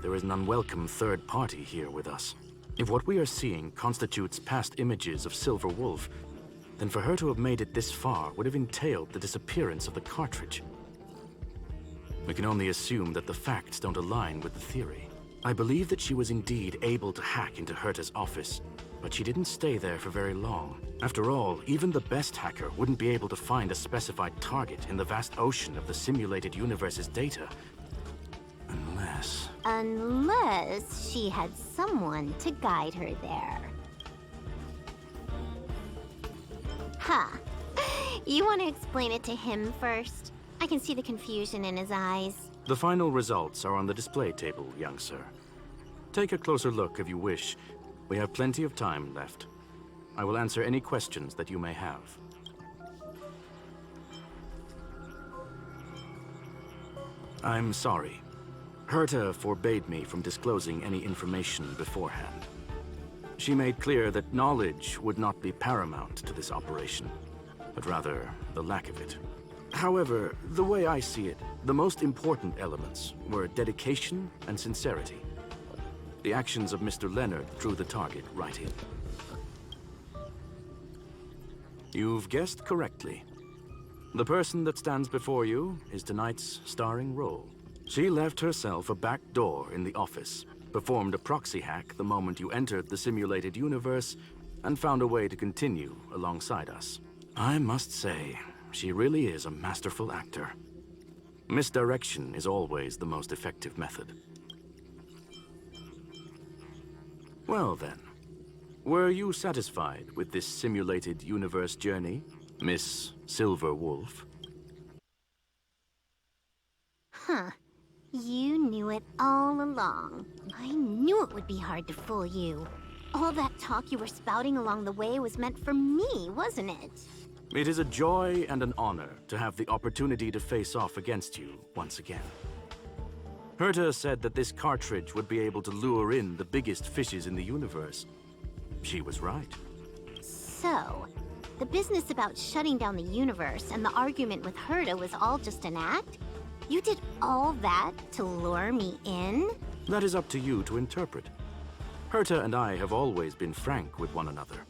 There is an unwelcome third party here with us. If what we are seeing constitutes past images of Silver Wolf, then for her to have made it this far would have entailed the disappearance of the cartridge. We can only assume that the facts don't align with the theory. I believe that she was indeed able to hack into Herta's office, but she didn't stay there for very long. After all, even the best hacker wouldn't be able to find a specified target in the vast ocean of the simulated universe's data. Unless she had someone to guide her there. Huh. You want to explain it to him first? I can see the confusion in his eyes. The final results are on the display table, young sir. Take a closer look if you wish. We have plenty of time left. I will answer any questions that you may have. I'm sorry. Herta forbade me from disclosing any information beforehand. She made clear that knowledge would not be paramount to this operation, but rather the lack of it. However, the way I see it, the most important elements were dedication and sincerity. The actions of Mr. Leonard drew the target right in. You've guessed correctly. The person that stands before you is tonight's starring role. She left herself a back door in the office, performed a proxy hack the moment you entered the simulated universe, and found a way to continue alongside us. I must say, she really is a masterful actor. Misdirection is always the most effective method. Well then, were you satisfied with this simulated universe journey, Miss Silver Wolf? Huh. You knew it all along. I knew it would be hard to fool you. All that talk you were spouting along the way was meant for me, wasn't it? It is a joy and an honor to have the opportunity to face off against you once again. Herta said that this cartridge would be able to lure in the biggest fishes in the universe. She was right. So, the business about shutting down the universe and the argument with Herta was all just an act? You did all that to lure me in? That is up to you to interpret. Herta and I have always been frank with one another.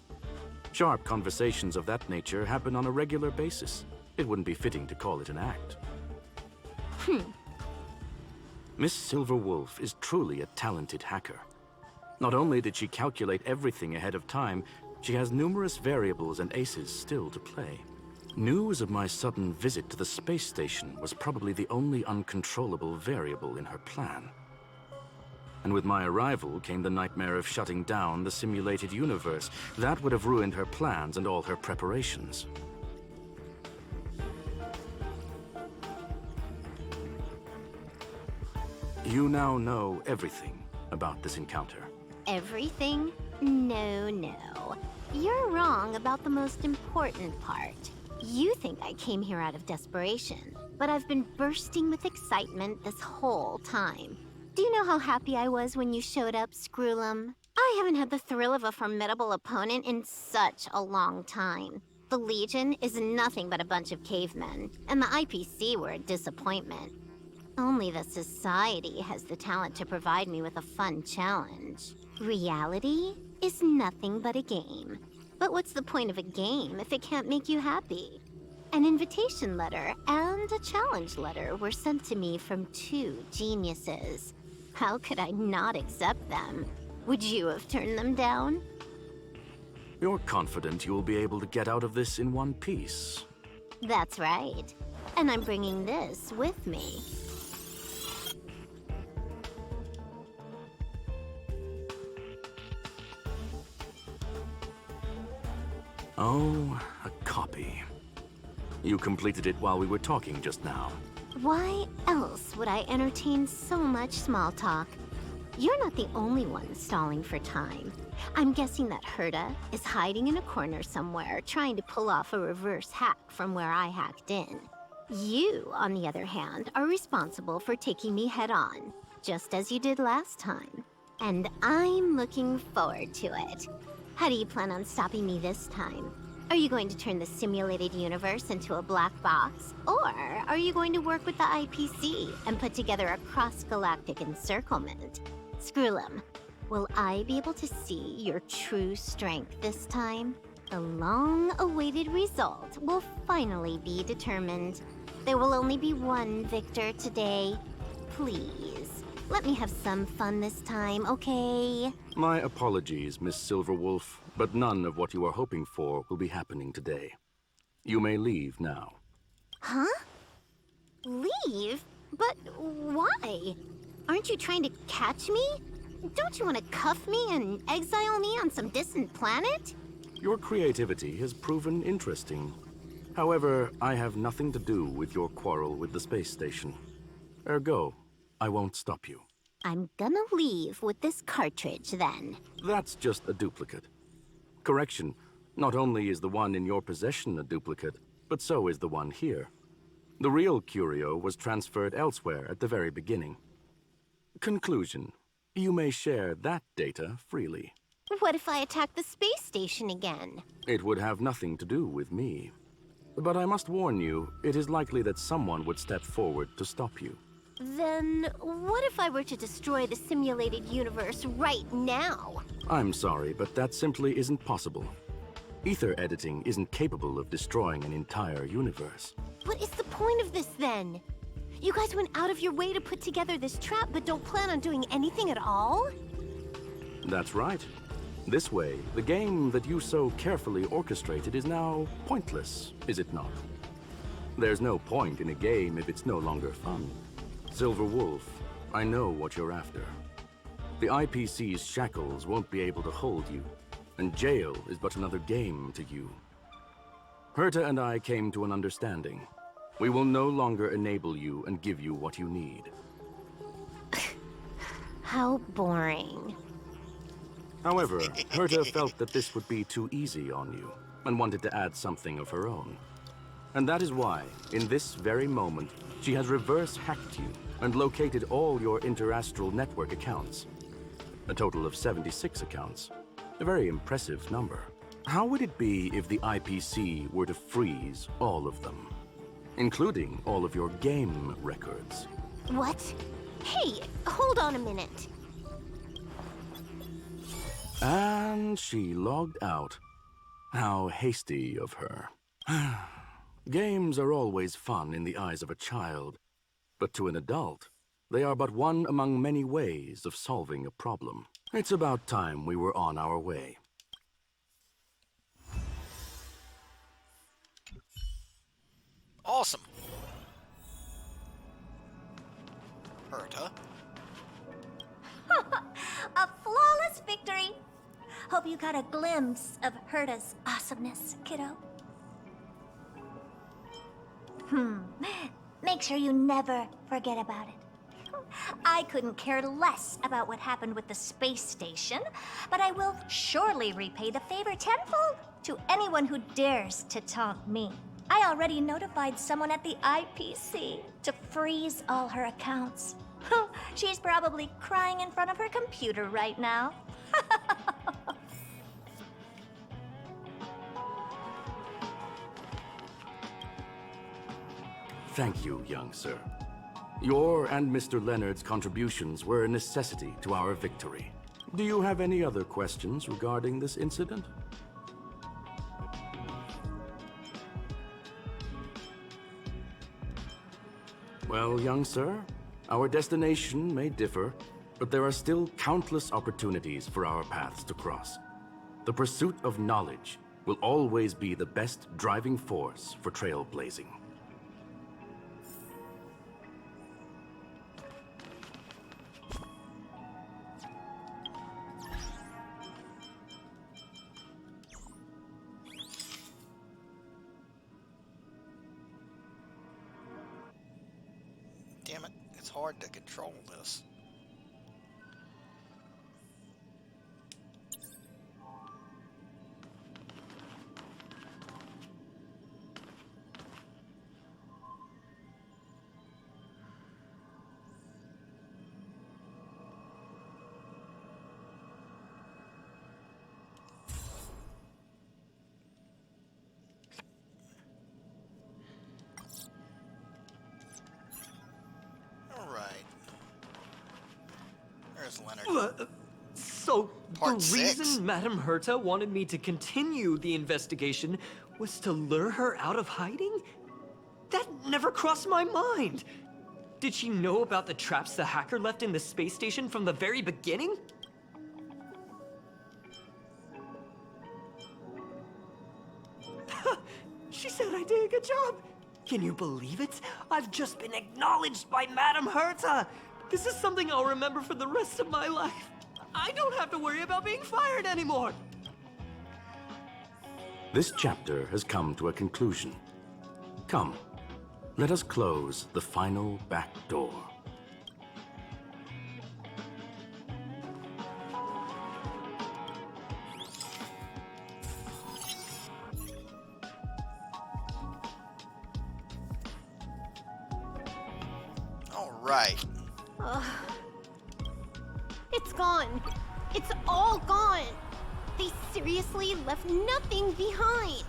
Sharp conversations of that nature happen on a regular basis. It wouldn't be fitting to call it an act. Miss Silver Wolf is truly a talented hacker. Not only did she calculate everything ahead of time, she has numerous variables and aces still to play. News of my sudden visit to the space station was probably the only uncontrollable variable in her plan. And with my arrival came the nightmare of shutting down the simulated universe. That would have ruined her plans and all her preparations. You now know everything about this encounter. Everything? No, no. You're wrong about the most important part. You think I came here out of desperation, but I've been bursting with excitement this whole time. Do you know how happy I was when you showed up, Screwlum? I haven't had the thrill of a formidable opponent in such a long time. The Legion is nothing but a bunch of cavemen, and the IPC were a disappointment. Only the Society has the talent to provide me with a fun challenge. Reality is nothing but a game. But what's the point of a game if it can't make you happy? An invitation letter and a challenge letter were sent to me from two geniuses. How could I not accept them? Would you have turned them down? You're confident you will be able to get out of this in one piece. That's right. And I'm bringing this with me. Oh, a copy. You completed it while we were talking just now. Why else would I entertain so much small talk? You're not the only one stalling for time. I'm guessing that Herta is hiding in a corner somewhere, trying to pull off a reverse hack from where I hacked in. You, on the other hand, are responsible for taking me head-on, just as you did last time. And I'm looking forward to it. How do you plan on stopping me this time? Are you going to turn the simulated universe into a black box? Or are you going to work with the IPC and put together a cross-galactic encirclement? Screwlum, will I be able to see your true strength this time? The long-awaited result will finally be determined. There will only be one victor today. Please, let me have some fun this time, okay? My apologies, Miss Silverwolf, but none of what you are hoping for will be happening today. You may leave now. Huh? Leave? But why? Aren't you trying to catch me? Don't you want to cuff me and exile me on some distant planet? Your creativity has proven interesting. However, I have nothing to do with your quarrel with the space station. Ergo, I won't stop you. I'm gonna leave with this cartridge then. That's just a duplicate. Correction, not only is the one in your possession a duplicate, but so is the one here. The real curio was transferred elsewhere at the very beginning. Conclusion, you may share that data freely. What if I attack the space station again? It would have nothing to do with me. But I must warn you, it is likely that someone would step forward to stop you. Then what if I were to destroy the simulated universe right now? I'm sorry, but that simply isn't possible. Ether editing isn't capable of destroying an entire universe. What is the point of this then? You guys went out of your way to put together this trap, but don't plan on doing anything at all? That's right. This way, the game that you so carefully orchestrated is now pointless, is it not? There's no point in a game if it's no longer fun. Silver Wolf, I know what you're after. The IPC's shackles won't be able to hold you, and jail is but another game to you. Herta and I came to an understanding. We will no longer enable you and give you what you need. How boring. However, Herta felt that this would be too easy on you, and wanted to add something of her own. And that is why, in this very moment, she has reverse-hacked you and located all your interastral network accounts. A total of 76 accounts. A very impressive number. How would it be if the IPC were to freeze all of them? Including all of your game records. What? Hey, hold on a minute. And she logged out. How hasty of her. Games are always fun in the eyes of a child, but to an adult, they are but one among many ways of solving a problem. It's about time we were on our way. Awesome. Herta. A flawless victory! Hope you got a glimpse of Herta's awesomeness, kiddo. Make sure you never forget about it. I couldn't care less about what happened with the space station, but I will surely repay the favor tenfold to anyone who dares to taunt me. I already notified someone at the IPC to freeze all her accounts. She's probably crying in front of her computer right now. Thank you, young sir. Your and Mr. Leonard's contributions were a necessity to our victory. Do you have any other questions regarding this incident? Well, young sir, our destination may differ, but there are still countless opportunities for our paths to cross. The pursuit of knowledge will always be the best driving force for trailblazing. Damn it, it's hard to control this. There's Leonard. So, Part the reason 6? Madame Herta wanted me to continue the investigation was to lure her out of hiding? That never crossed my mind! Did she know about the traps the hacker left in the space station from the very beginning? She said I did a good job! Can you believe it? I've just been acknowledged by Madame Herta! This is something I'll remember for the rest of my life. I don't have to worry about being fired anymore. This chapter has come to a conclusion. Come, let us close the final back door. right. Ugh. It's gone. It's all gone. They seriously left nothing behind.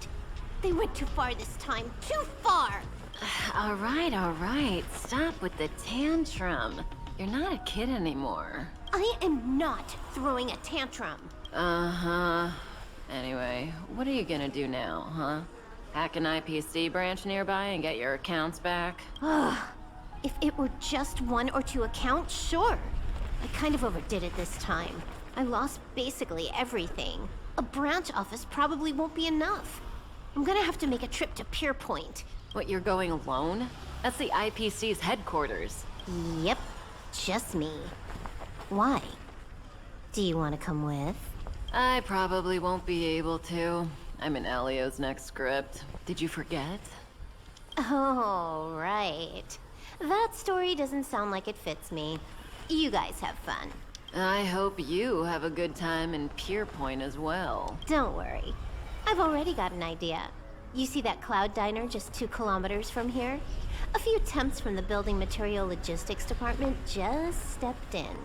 They went too far this time. Too far. All right. Stop with the tantrum. You're not a kid anymore. I am not throwing a tantrum. Uh-huh. Anyway, what are you gonna do now, huh? Hack an IPC branch nearby and get your accounts back? Ugh. If it were just 1 or 2 accounts, sure. I kind of overdid it this time. I lost basically everything. A branch office probably won't be enough. I'm gonna have to make a trip to Pierpoint. What, you're going alone? That's the IPC's headquarters. Yep, just me. Why? Do you want to come with? I probably won't be able to. I'm in Elio's next script. Did you forget? Oh, right. That story doesn't sound like it fits me. You guys have fun. I hope you have a good time in Pierpoint as well. Don't worry. I've already got an idea. You see that cloud diner just 2 kilometers from here? A few temps from the building material logistics department just stepped in.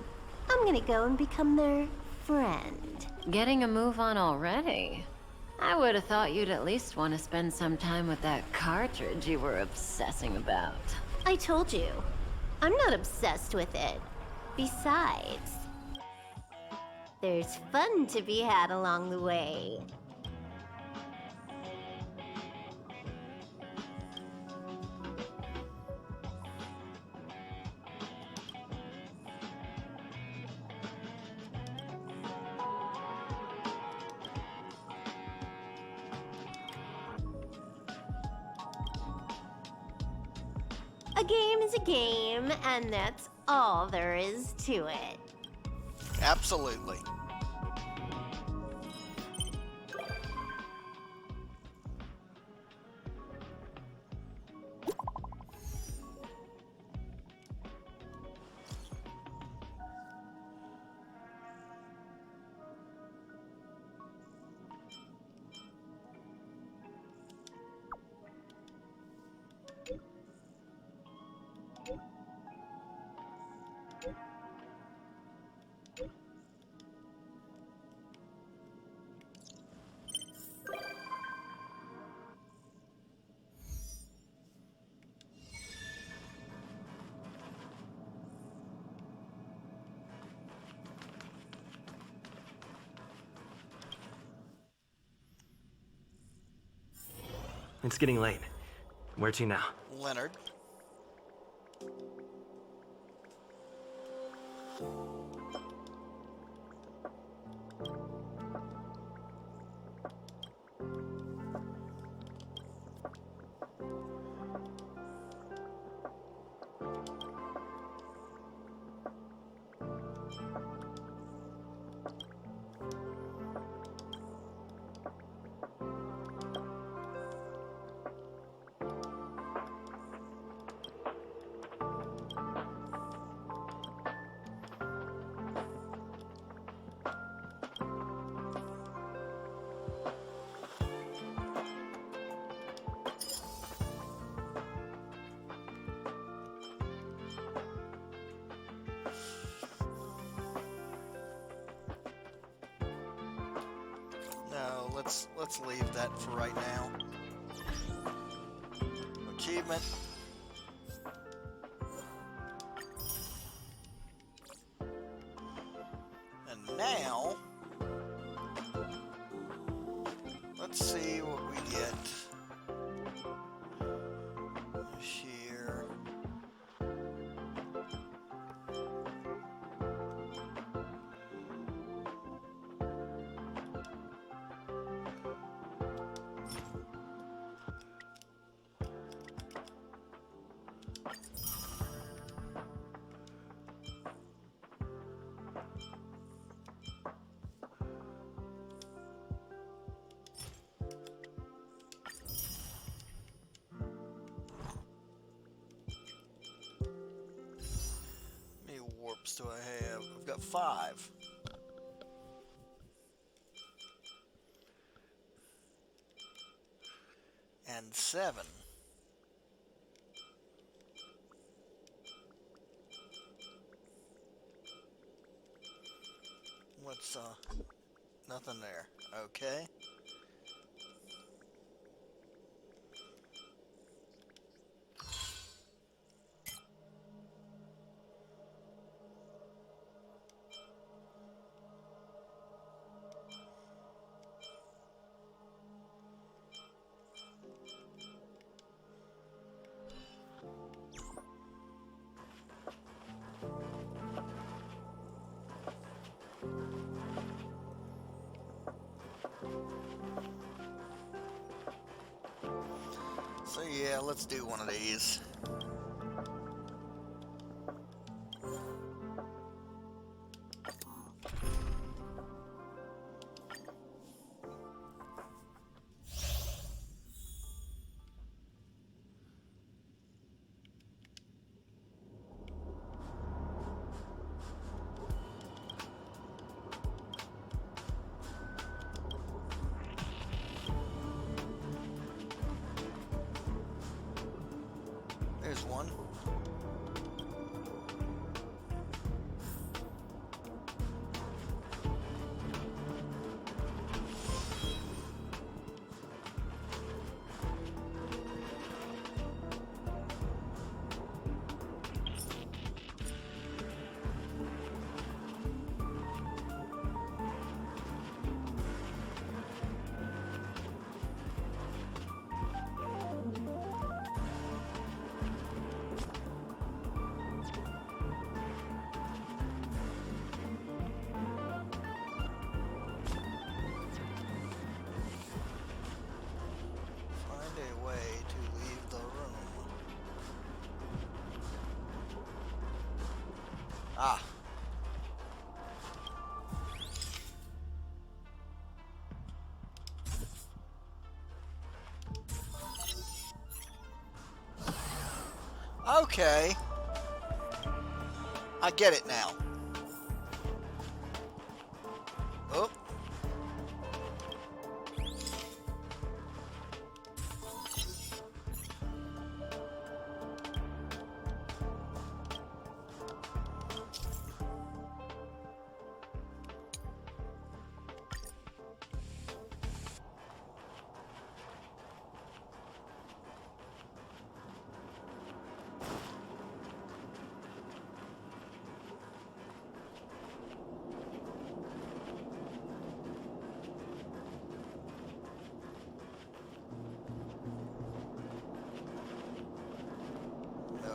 I'm gonna go and become their friend. Getting a move on already? I would have thought you'd at least want to spend some time with that cartridge you were obsessing about. I told you. I'm not obsessed with it. Besides, there's fun to be had along the way. A game is a game, and that's all there is to it. Absolutely. It's getting late. Where to now? Leonard. No, let's leave that for right now. Achievement. And now, let's see what we get here. Warps do I have? I've got 5. And 7. saw nothing there. Okay. So yeah, let's do one of these. There's one. Ah. Okay. I get it now. Oh.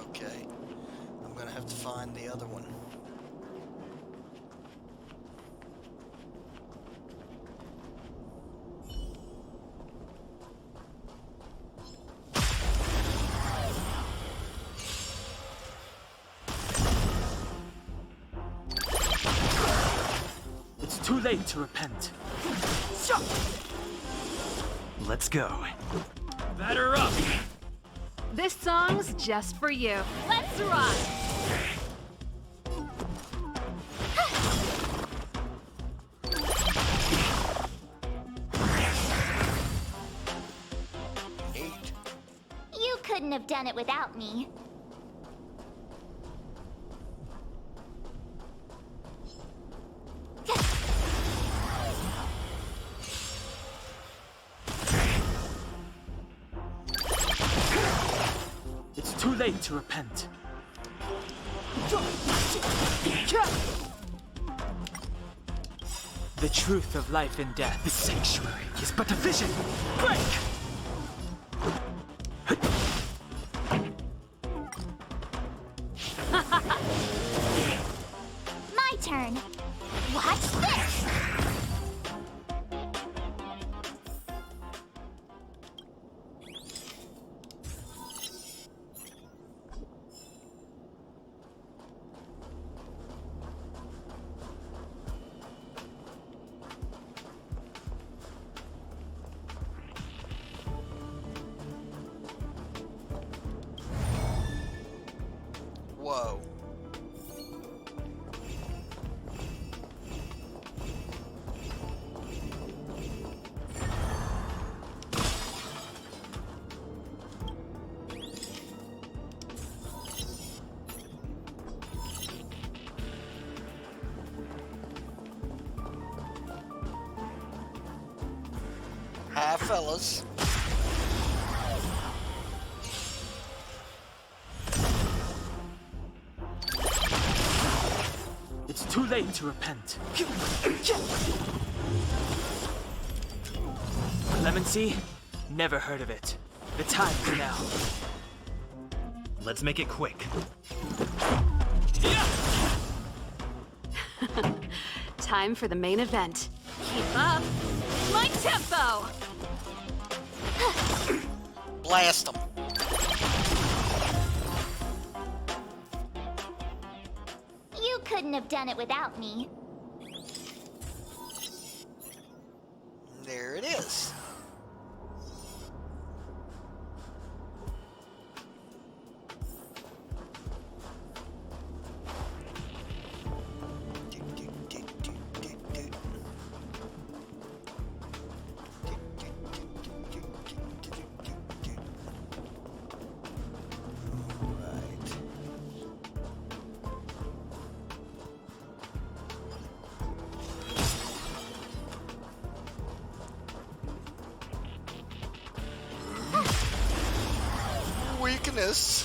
Okay. I'm gonna have to find the other one. It's too late to repent. Let's go. Batter up! This song's just for you. Let's rock! You couldn't have done it without me. It's too late to repent. The truth of life and death. The sanctuary is but a vision. Break! My turn. Watch this! Hi, fellas. It's too late to repent. Clemency? Never heard of it. The time is now. Let's make it quick. Time for the main event. Keep up my tempo! Blast them. You couldn't have done it without me. There it is. Weakness.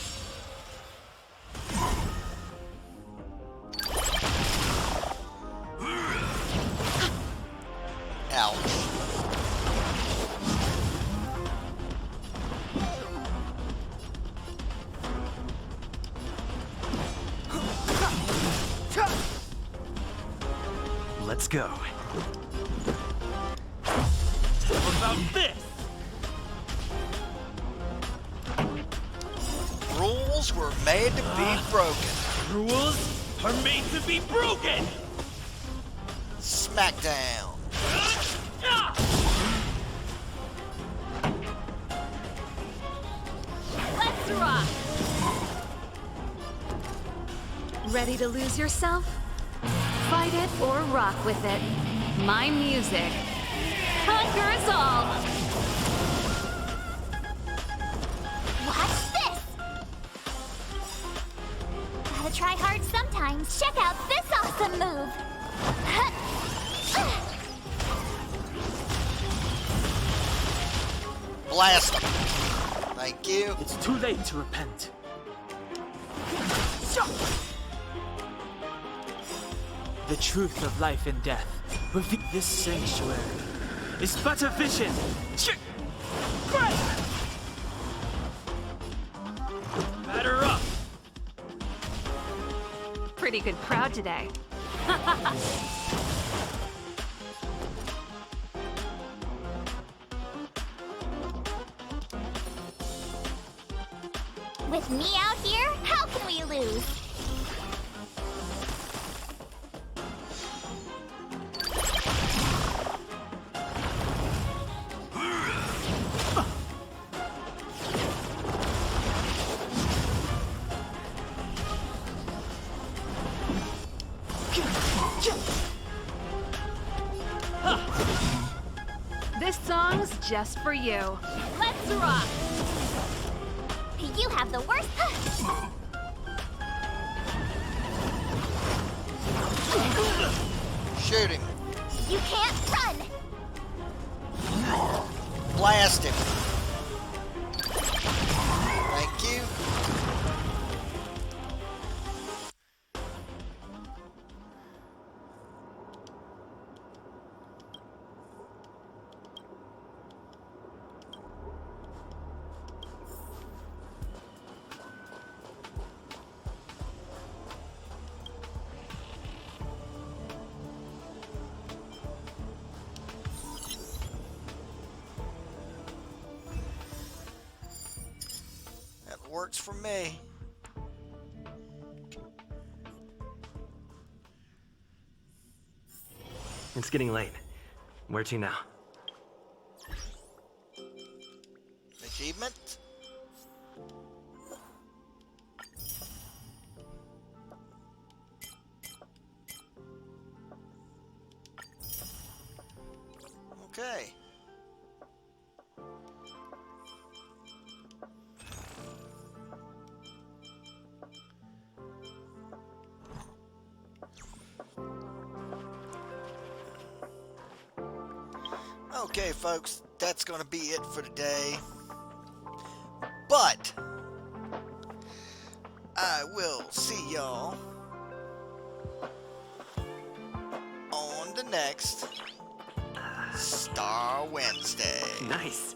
Ouch. Let's go. How about this? Rules were made to be broken. Rules are made to be broken! Smackdown. Let's rock! Ready to lose yourself? Fight it or rock with it. My music conquers all! Watch this! Gotta try hard sometimes. Check out this awesome move! Blast them. Thank you. It's too late to repent. The truth of life and death. This sanctuary is but a vision. Batter up! Pretty good crowd today. With me out here, how can we lose? This song's just for you. Let's rock! You have the worst. Shoot him. You can't run. Blast him. Thank you. Works for me. It's getting late. Where to now? Achievement. Okay. Okay, folks, that's going to be it for today. But I will see y'all on the next Star Wednesday. Nice.